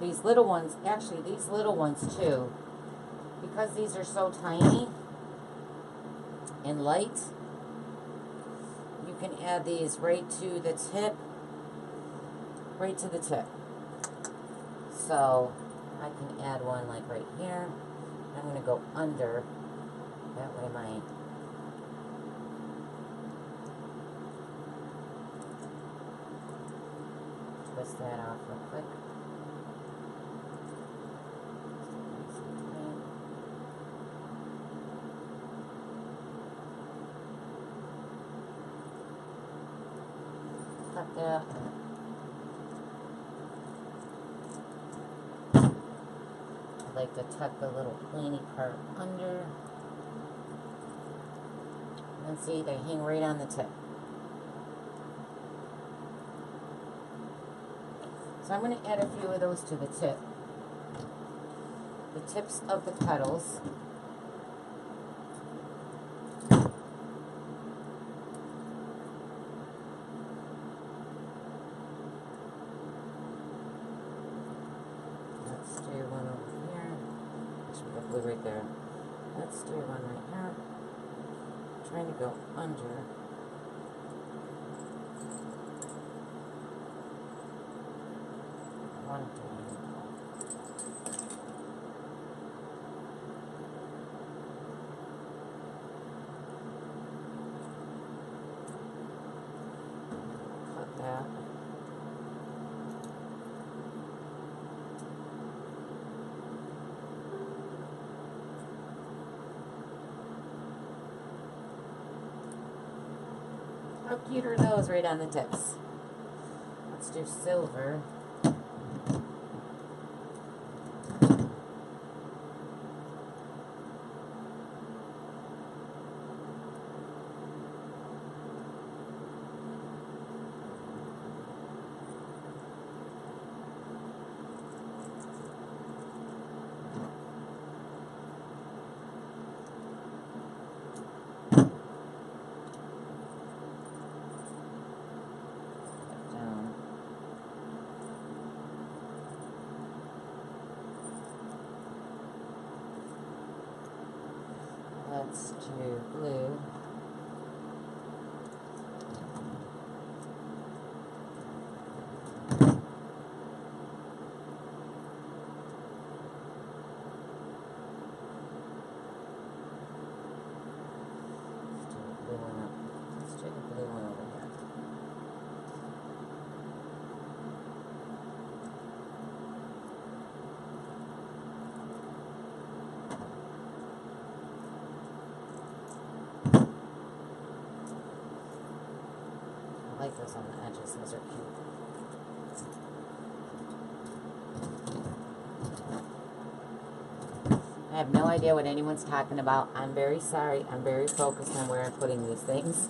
These little ones, actually these little ones too, because these are so tiny and light, you can add these right to the tip, So I can add one like right here. I'm going to go under. That way my twist that off real quick. Cut that. I like to tuck the little pointy part under. And see, they hang right on the tip. So I'm going to add a few of those to the tip. The tips of the petals. Let's do one over here. Actually, got blue right there. Let's do one right here. Trying to go under. One, two. Cut that. How cute are those right on the tips? Let's do silver. Let's do blue. I like those on the edges, those are cute. I have no idea what anyone's talking about. I'm very sorry. I'm very focused on where I'm putting these things.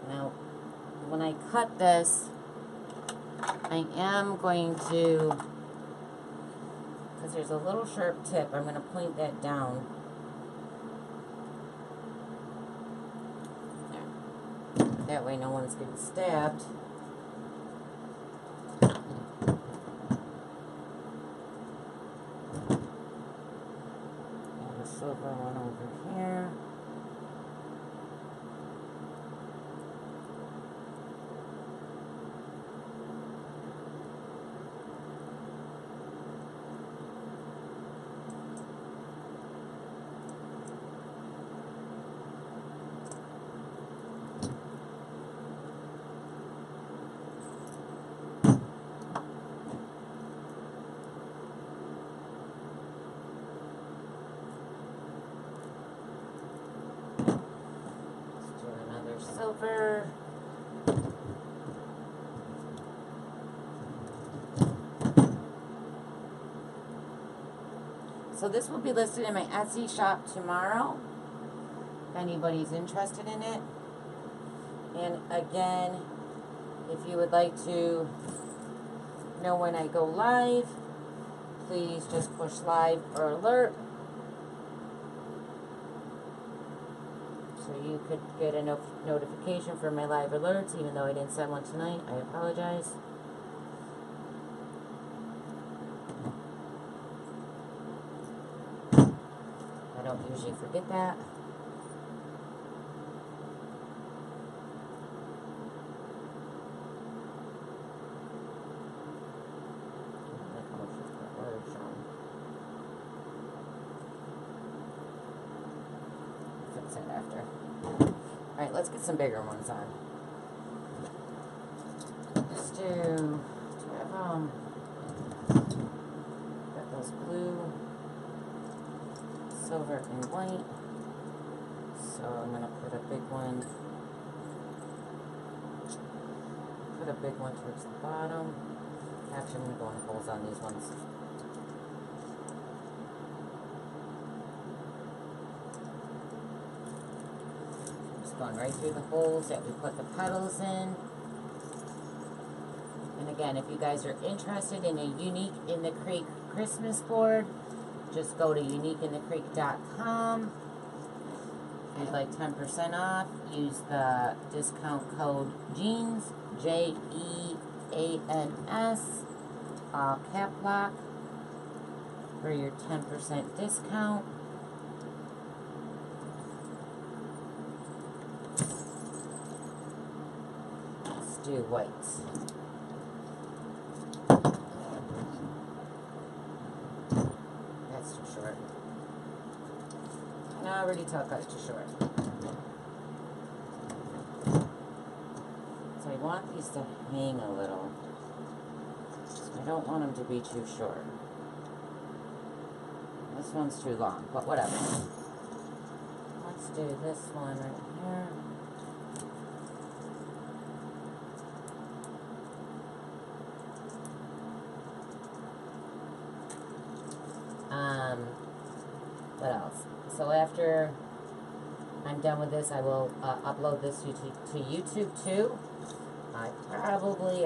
Now, when I cut this, I am going to, because there's a little sharp tip, I'm going to point that down. There. That way no one's getting stabbed. And the silver one over here. Silver. So this will be listed in my Etsy shop tomorrow, if anybody's interested in it. And again, if you would like to know when I go live, please just push live or alert, so you could get a notification for my live alerts, even though I didn't send one tonight. I apologize. I don't usually forget that. Fix it after. Alright, let's get some bigger ones on. Let's do have got those blue, silver, and white. So I'm gonna put a big one. Put a big one towards the bottom. Actually, I'm gonna go in holes on these ones. Going right through the holes that we put the petals in. And again, if you guys are interested in a Unique in the Creek Christmas board, just go to uniqueinthecreek.com. If you'd like 10% off, use the discount code JEANS, JEANS, cap lock, for your 10% discount. Do whites. That's too short. I already told that's too short. So I want these to hang a little. I don't want them to be too short. This one's too long, but whatever. Let's do this one right here. What else? So after I'm done with this. I will upload this to YouTube too. I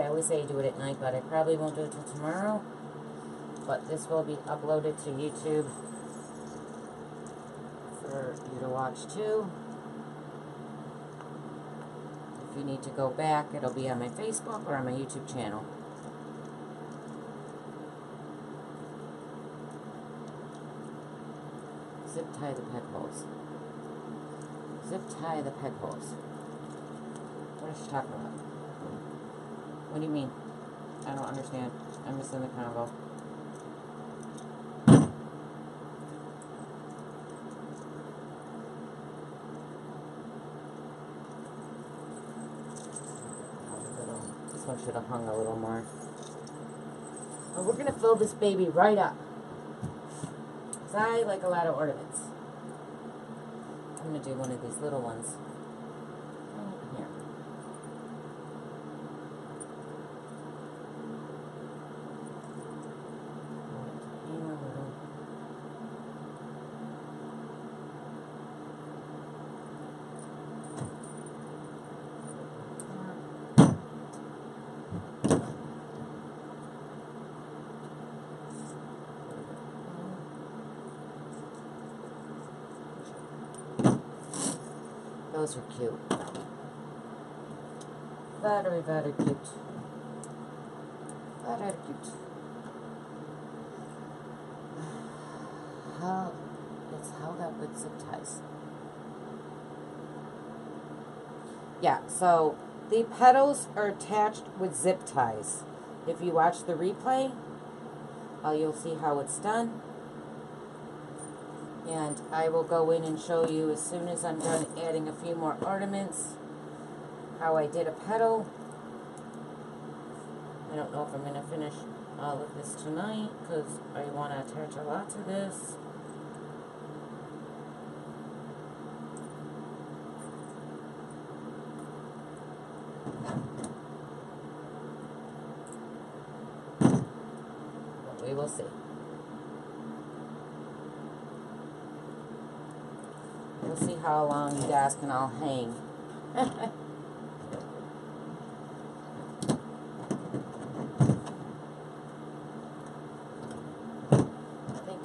always say do it at night, but I probably won't do it till tomorrow. But this will be uploaded to YouTube for you to watch too. If you need to go back, it'll be on my Facebook or on my YouTube channel. Zip tie the peg holes. Zip tie the peg holes. What is she talking about? What do you mean? I don't understand. I'm missing the combo. This one should have hung a little more. But we're going to fill this baby right up. Because I like a lot of ornaments. I'm going to do one of these little ones. Here. Those are cute. Very, very cute. Very cute. It's held up with zip ties. Yeah, so the petals are attached with zip ties. If you watch the replay, you'll see how it's done. And I will go in and show you as soon as I'm done adding a few more ornaments how I did a petal. I don't know if I'm going to finish all of this tonight because I want to attach a lot to this. But we will see. We'll see how long you guys can all hang.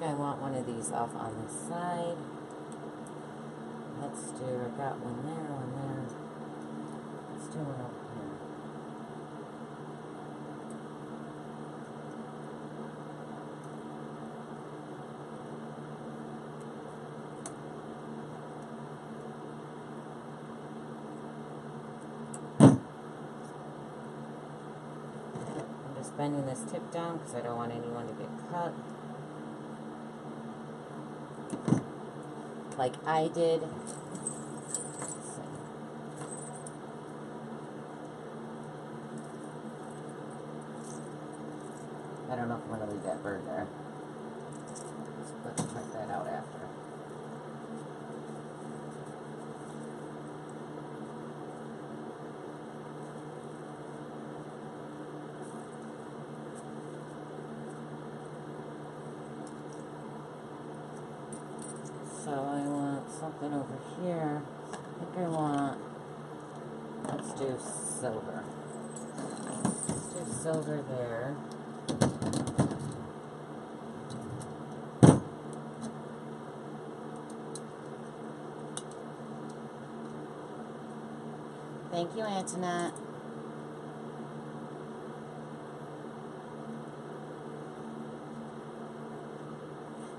I want one of these off on the side. Let's do, I got one there. Let's do one over here. I'm just bending this tip down because I don't want anyone to get cut. Like I did. I don't know if I'm going to leave that bird there. Let's check that out after. So I want something over here. I think I want, let's do silver. Let's do silver there. Thank you, Antoinette.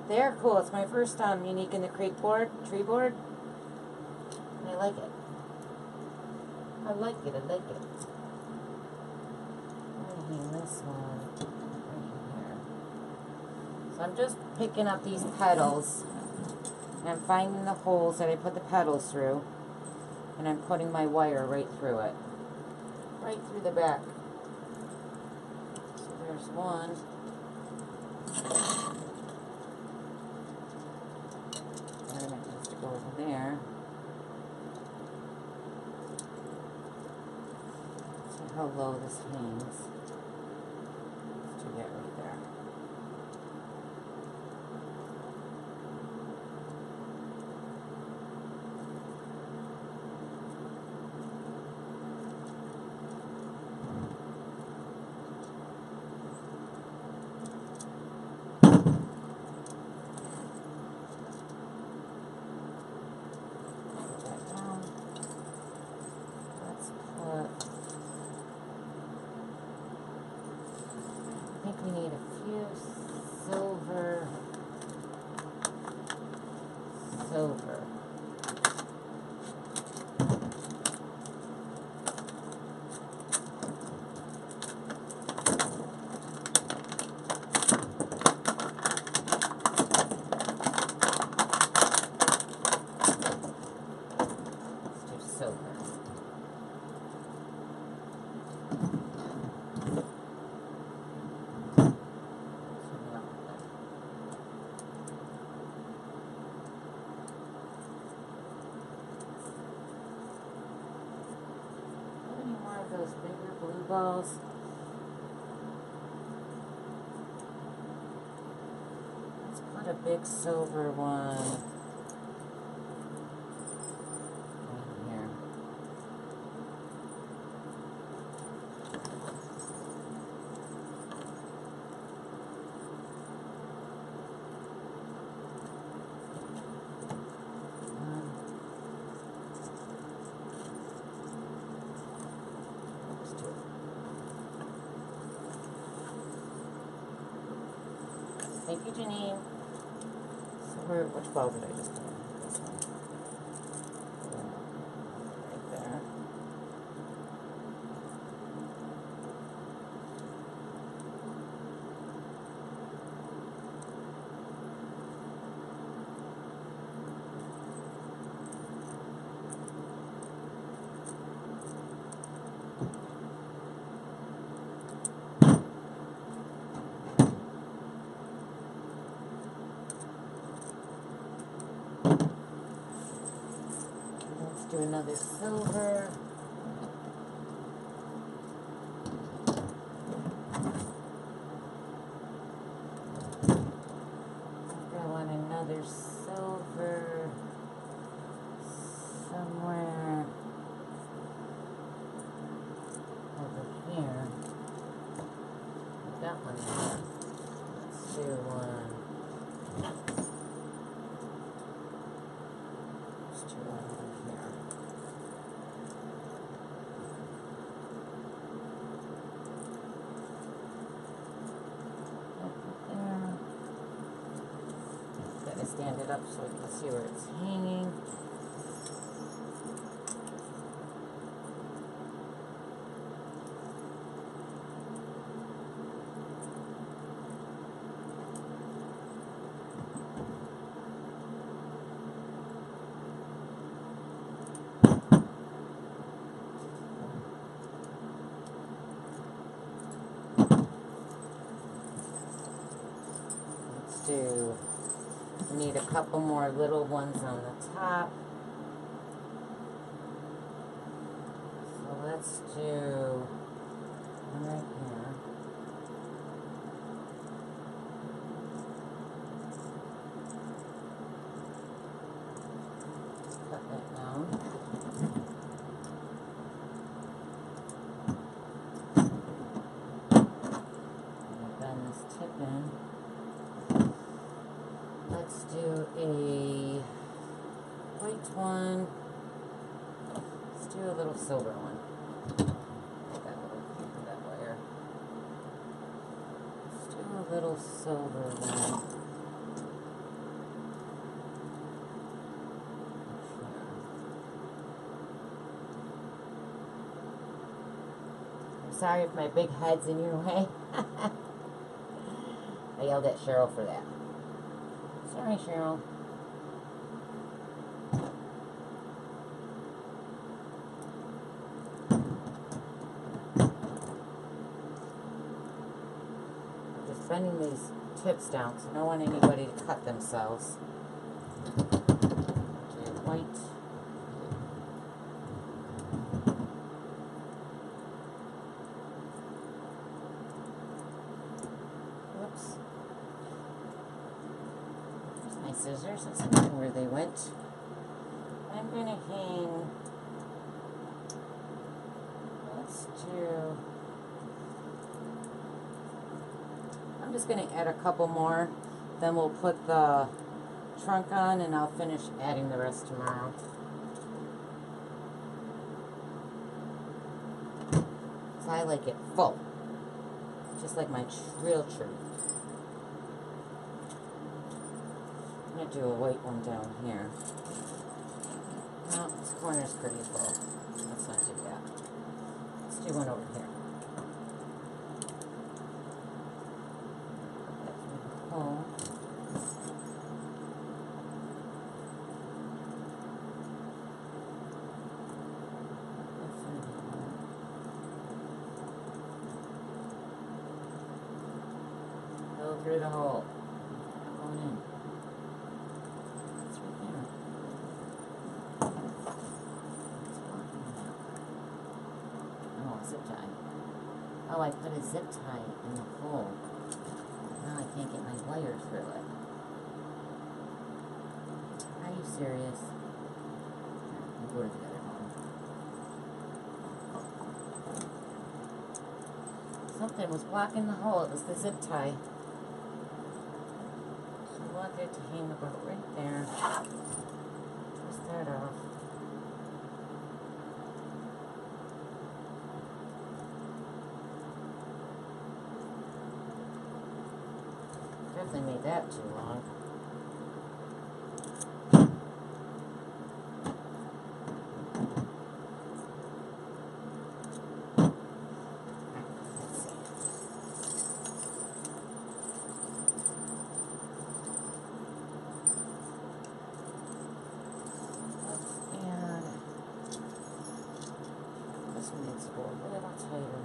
They're cool. It's my first unique in the crate board, tree board. And I like it. I like it. I'm going to hang this one right here. So I'm just picking up these petals. And I'm finding the holes that I put the petals through. And I'm putting my wire right through it. Right through the back. So there's one. Over there. See how low this hangs. Let's do that right there. silver. Silver. Those bigger blue balls. Let's put a big silver one right here. Thank you, Janine. So which ball did I just put in? This one. Right there. Do another silver. I want another silver somewhere over here. That one there. Let's do one. Let's do one over here. Stand it up so you can see where it's hanging. Let's do need a couple more little ones on the top. So let's do one right here. Cut that down. And bend this tip in. Let's do a white one. Let's do a little silver one. That wire. Let's do a little silver one. I'm sorry if my big head's in your way. I yelled at Cheryl for that. Sorry, Cheryl. I'm just bending these tips down because I don't want anybody to cut themselves. Okay, white. Whoops. Scissors, let's see where they went. I'm going to hang, I'm just going to add a couple more, then we'll put the trunk on and I'll finish adding the rest tomorrow. So I like it full, just like my real tree. going to do a white one down here. No, this corner's pretty full. Let's not do that. Let's do one over here. Oh. Go through the hole. Not going in. It's right there. It's blocking that. Oh, zip tie. Oh, I put a zip tie in the hole. Now I can't get my wire through it. Are you serious? We'll go to the other hole. Something was blocking the hole. It was the zip tie. So I want it to hang about right there. Twist that off. Definitely made that too long. Let's see. Let's add. This one needs to go a little tighter.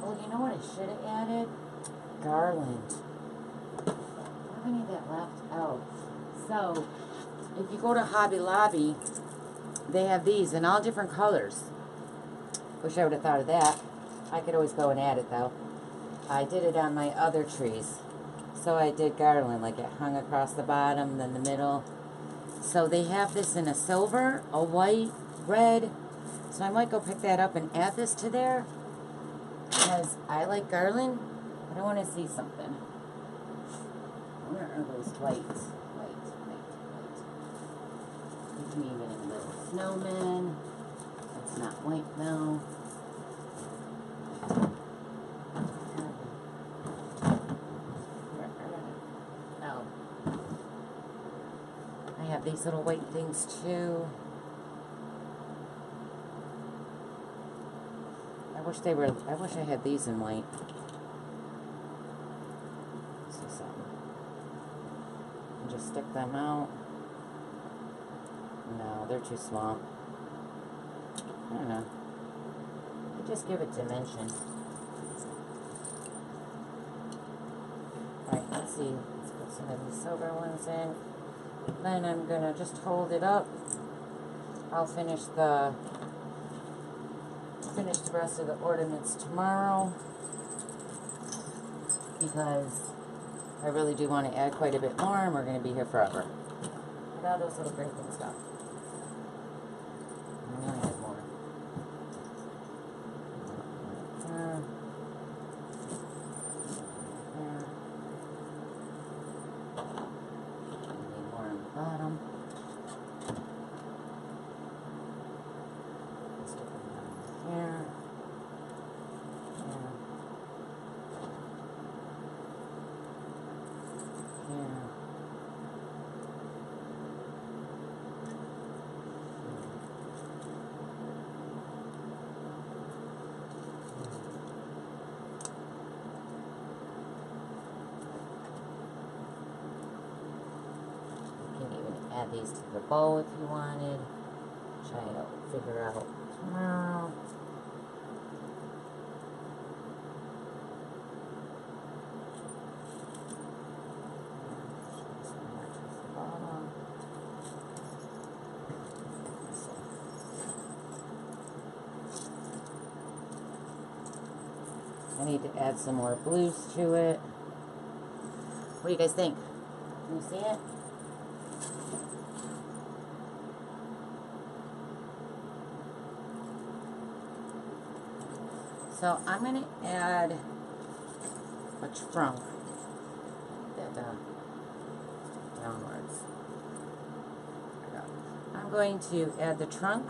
Well, you know what I should have added? Garland. How many of that left? Oh. So, if you go to Hobby Lobby, they have these in all different colors. Wish I would have thought of that. I could always go and add it, though. I did it on my other trees. So I did garland, like it hung across the bottom, then the middle. So they have this in a silver, a white, red. So I might go pick that up and add this to there. Because I like garland, but I want to see something. Where are those whites? White. You can even a little snowman. That's not white though. Oh. I have these little white things too. I wish I had these in white. Let's see something. And just stick them out. No, they're too small. I don't know. You just give it dimension. Alright, let's see. Let's put some of these silver ones in. Then I'm gonna just hold it up. I'll finish the rest of the ornaments tomorrow because I really do want to add quite a bit more and we're going to be here forever. Look at all those little great things go. I'm going to add more. There. Need more on the bottom. Stick them down here. Add these to the bow if you wanted. Try to figure out tomorrow. I need to add some more blues to it. What do you guys think? Can you see it? So I'm going to add a trunk. That downwards. I'm going to add the trunk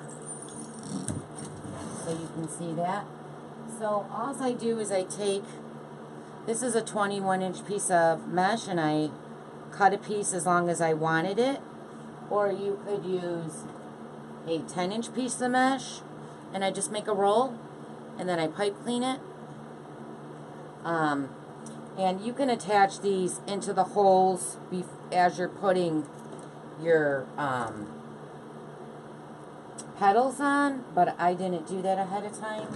so you can see that. So all I do is I take, this is a 21-inch piece of mesh, and I cut a piece as long as I wanted it. Or you could use a 10-inch piece of mesh, and I just make a roll, and then I pipe clean it. And you can attach these into the holes as you're putting your petals on, but I didn't do that ahead of time.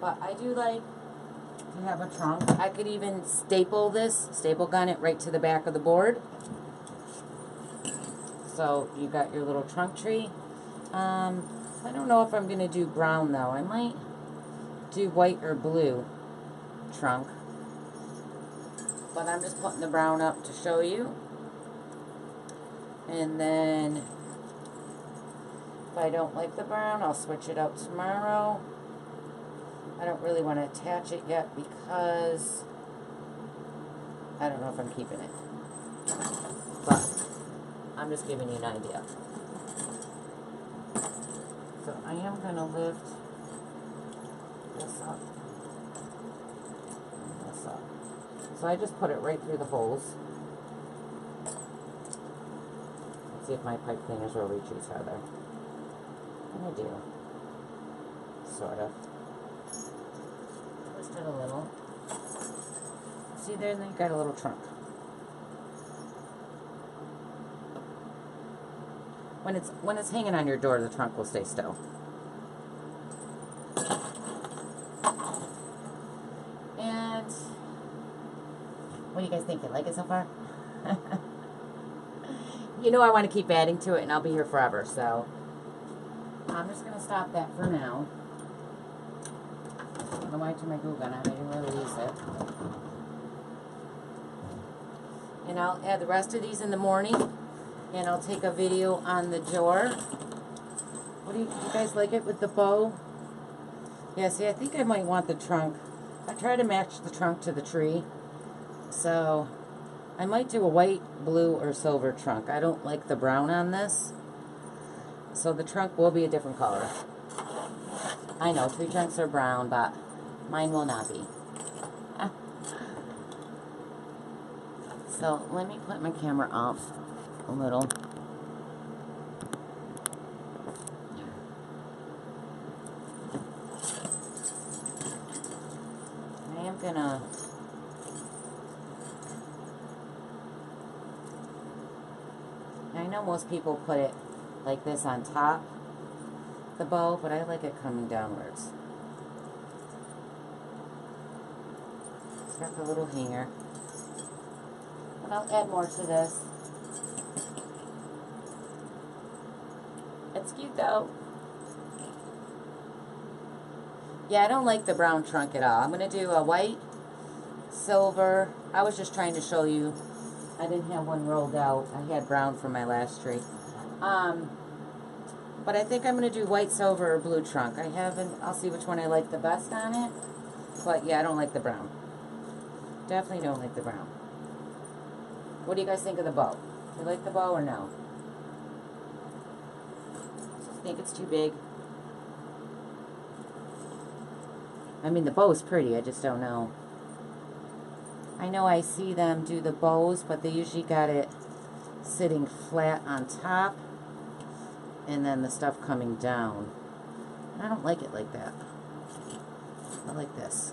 But I do like to have a trunk. I could even staple gun it right to the back of the board. So you got your little trunk tree. I don't know if I'm going to do brown though. I might do white or blue trunk. But I'm just putting the brown up to show you. And then if I don't like the brown, I'll switch it out tomorrow. I don't really want to attach it yet because I don't know if I'm keeping it. But I'm just giving you an idea. So I am going to lift this up and this up. So I just put it right through the holes. Let's see if my pipe cleaners will reach each other. And I do. Sort of. Twist it a little. See there, and then you got a little trunk. When it's hanging on your door, the trunk will stay still. And what do you guys think? You like it so far? You know I want to keep adding to it, and I'll be here forever, so I'm just going to stop that for now. I don't know why I turned my glue gun on. I didn't really use it. And I'll add the rest of these in the morning. And I'll take a video on the door. What do you guys like it with the bow? Yeah, see, I think I might want the trunk. I try to match the trunk to the tree. So I might do a white, blue, or silver trunk. I don't like the brown on this. So the trunk will be a different color. I know, tree trunks are brown, but mine will not be. So let me put my camera up a little. I am gonna I know most people put it like this on top, the bow, but I like it coming downwards. It's got the little hanger. And I'll add more to this. It's cute though. Yeah, I don't like the brown trunk at all. I'm going to do a white, silver. I was just trying to show you. I didn't have one rolled out. I had brown for my last tree. But I think I'm going to do white, silver, or blue trunk. I haven't. I'll see which one I like the best on it. But yeah, I don't like the brown. Definitely don't like the brown. What do you guys think of the bow? You like the bow or no? I think it's too big. I mean, the bow is pretty. I just don't know. I know I see them do the bows, but they usually got it sitting flat on top and then the stuff coming down. And I don't like it like that. I like this.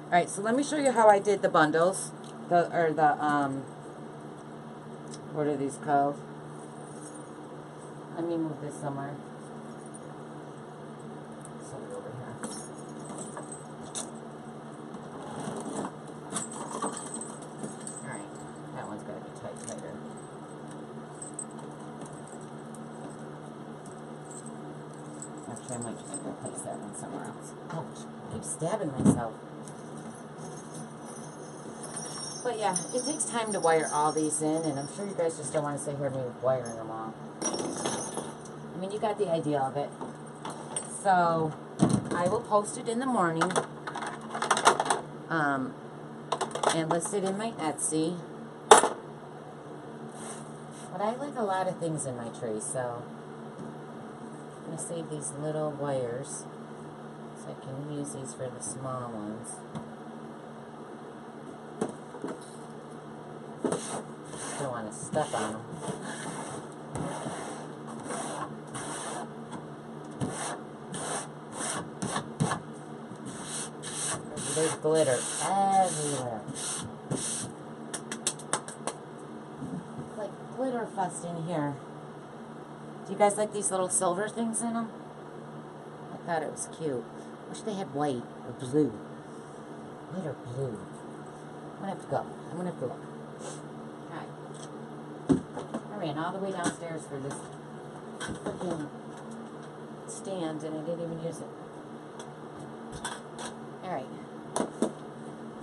Alright, so let me show you how I did the bundles. What are these called? Let me move this somewhere. So over here. Alright, that one's got to be tighter. Actually, I might just have to place that one somewhere else. Ouch, I keep stabbing myself. But yeah, it takes time to wire all these in, and I'm sure you guys just don't want to sit here and me wiring them all. I mean, you got the idea of it. So, I will post it in the morning, and list it in my Etsy. But I like a lot of things in my tree, so I'm going to save these little wires so I can use these for the small ones. Don't want to step on them. There's glitter everywhere. Like glitter fest in here. Do you guys like these little silver things in them? I thought it was cute. Wish they had white or blue. White or blue. I'm gonna have to go. I'm gonna have to look. Alright. I ran all the way downstairs for this freaking stand and I didn't even use it. Alright.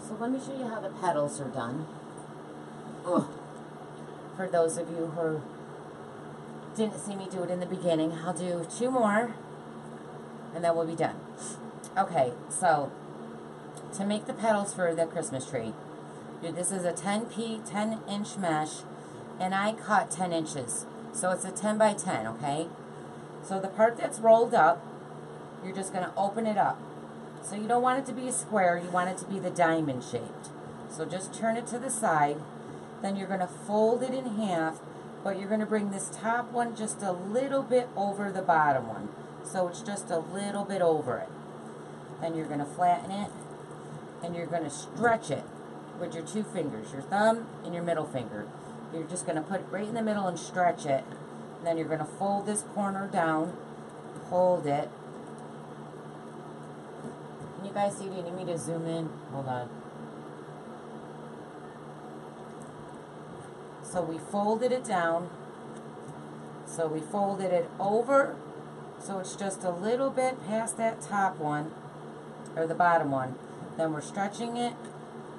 So let me show you how the petals are done. Ugh. For those of you who didn't see me do it in the beginning, I'll do 2 more and then we'll be done. Okay, so to make the petals for the Christmas tree, this is a 10-inch mesh, and I cut 10 inches. So it's a 10 by 10, okay? So the part that's rolled up, you're just going to open it up. So you don't want it to be a square, you want it to be the diamond shaped. So just turn it to the side, then you're going to fold it in half, but you're going to bring this top one just a little bit over the bottom one. So it's just a little bit over it. Then you're going to flatten it, and you're going to stretch it with your 2 fingers, your thumb and your middle finger. You're just going to put it right in the middle and stretch it. And then you're going to fold this corner down, hold it. Can you guys see? Do you need me to zoom in? Hold on. So we folded it down. So we folded it over. So it's just a little bit past that top one, or the bottom one. Then we're stretching it.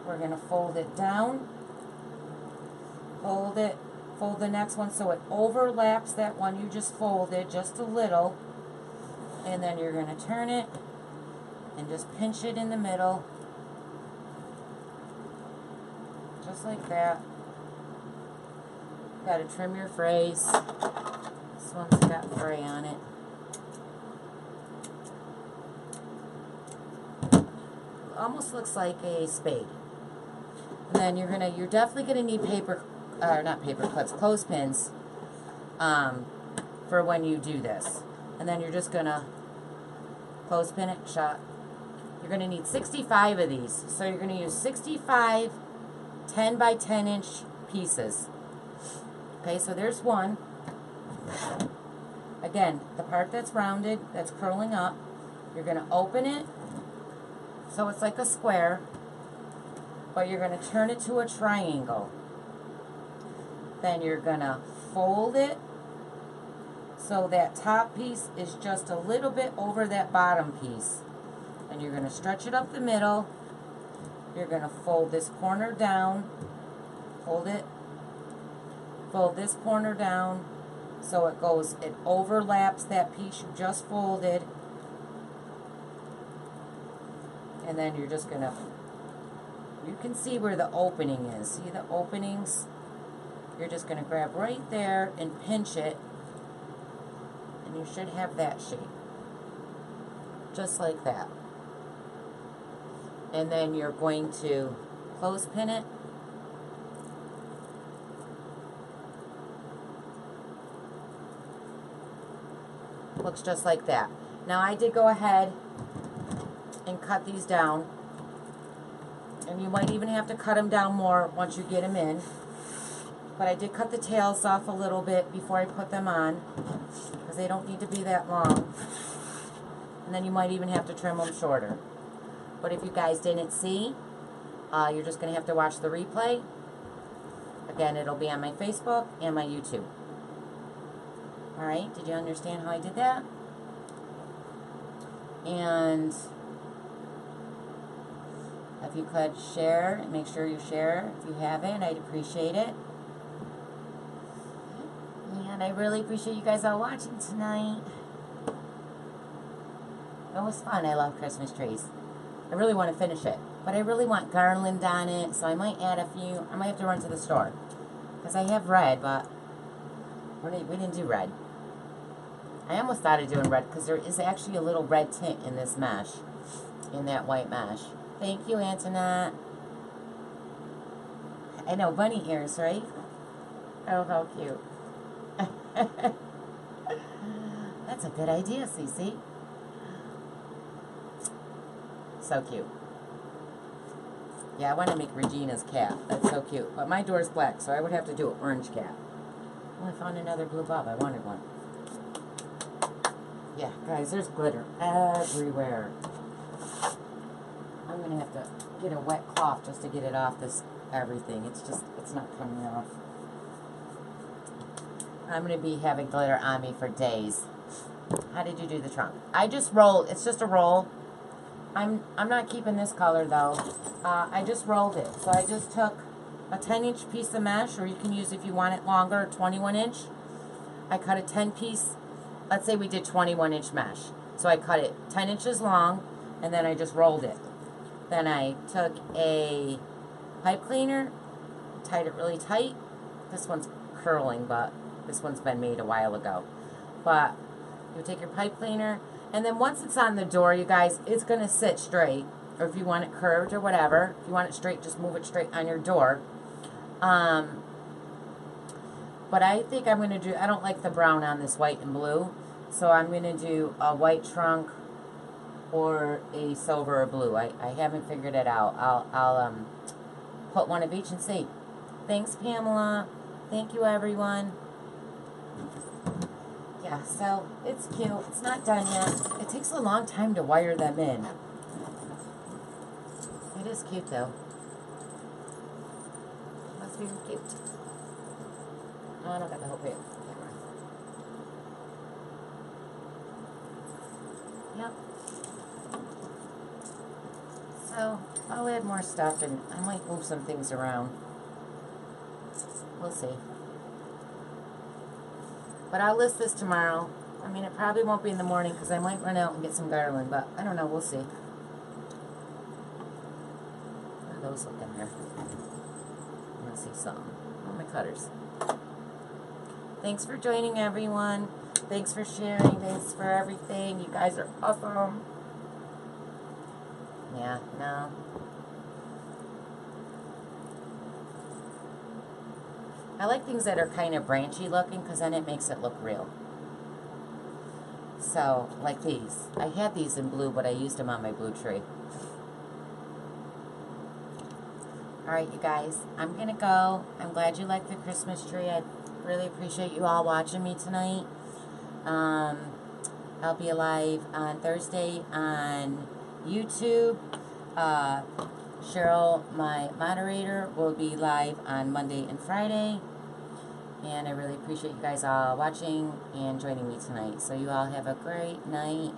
We're going to fold it down, fold it, fold the next one so it overlaps that one you just folded just a little, and then you're going to turn it and just pinch it in the middle, just like that. Got to trim your frays. This one's got fray on it. Almost looks like a spade. And then you're definitely gonna need not paper clips, clothespins, for when you do this. And then you're just gonna clothespin it shut. You're gonna need 65 of these. So you're gonna use 65 10 by 10 inch pieces. Okay, so there's one. Again, the part that's rounded, that's curling up, you're gonna open it so it's like a square, but you're going to turn it to a triangle. Then you're going to fold it so that top piece is just a little bit over that bottom piece. And you're going to stretch it up the middle. You're going to fold this corner down, hold it, fold this corner down so it overlaps that piece you just folded. And then you're just going to, you can see where the opening is. See the openings? You're just going to grab right there and pinch it. And you should have that shape. Just like that. And then you're going to clothespin it. Looks just like that. Now I did go ahead and cut these down, and you might even have to cut them down more once you get them in, but I did cut the tails off a little bit before I put them on because they don't need to be that long, and then you might even have to trim them shorter. But if you guys didn't see, you're just going to have to watch the replay. Again, it'll be on my Facebook and my YouTube. Alright, did you understand how I did that? And If you could share, make sure you share. If you haven't, I'd appreciate it. And I really appreciate you guys all watching tonight. It was fun. I love Christmas trees. I really want to finish it. But I really want garland on it, so I might add a few. I might have to run to the store. Because I have red, but we didn't do red. I almost thought of doing red because there is actually a little red tint in this mesh. In that white mesh. Thank you, Antoinette. I know, bunny ears, right? Oh, how cute. That's a good idea, Cece. So cute. Yeah, I want to make Regina's cap. That's so cute. But my door's black, so I would have to do an orange cap. Oh, I found another blue bulb. I wanted one. Yeah, guys, there's glitter everywhere. I'm going to have to get a wet cloth just to get it off this everything. It's not coming off. I'm going to be having glitter on me for days. How did you do the trunk? I just rolled. It's just a roll. I'm not keeping this color, though. I just rolled it. So I just took a 10-inch piece of mesh, or you can use, if you want it longer, 21-inch. I cut a 10-piece. Let's say we did 21-inch mesh. So I cut it 10 inches long, and then I just rolled it. Then I took a pipe cleaner, tied it really tight. This one's curling, but this one's been made a while ago. But you take your pipe cleaner, and then once it's on the door, you guys, it's going to sit straight. Or if you want it curved or whatever, if you want it straight, just move it straight on your door. But I think I'm going to do, I don't like the brown on this white and blue. So I'm going to do a white trunk or a silver or blue. I haven't figured it out. I'll put one of each and see. Thanks, Pamela. Thank you, everyone. Yeah, so it's cute. It's not done yet. It takes a long time to wire them in. It is cute, though. That's very cute. Oh, I don't got the whole camera. Yep. So, I'll add more stuff, and I might move some things around. We'll see. But I'll list this tomorrow. I mean, it probably won't be in the morning, because I might run out and get some garland, but I don't know. We'll see. How are those looking there? I want to see something. Oh, my cutters. Thanks for joining, everyone. Thanks for sharing. Thanks for everything. You guys are awesome. Yeah, no. I like things that are kind of branchy looking, because then it makes it look real. So, like these. I had these in blue, but I used them on my blue tree. Alright, you guys. I'm going to go. I'm glad you liked the Christmas tree. I really appreciate you all watching me tonight. I'll be live on Thursday on YouTube. Cheryl, my moderator, will be live on Monday and Friday. And I really appreciate you guys all watching and joining me tonight. So you all have a great night.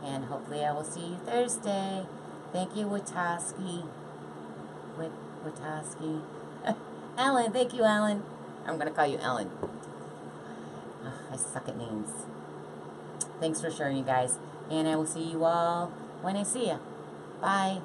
And hopefully I will see you Thursday. Thank you, Witoski. Witoski. Ellen, thank you, Ellen. I'm going to call you Ellen. I suck at names. Thanks for sharing, you guys. And I will see you all when I see you. Bye.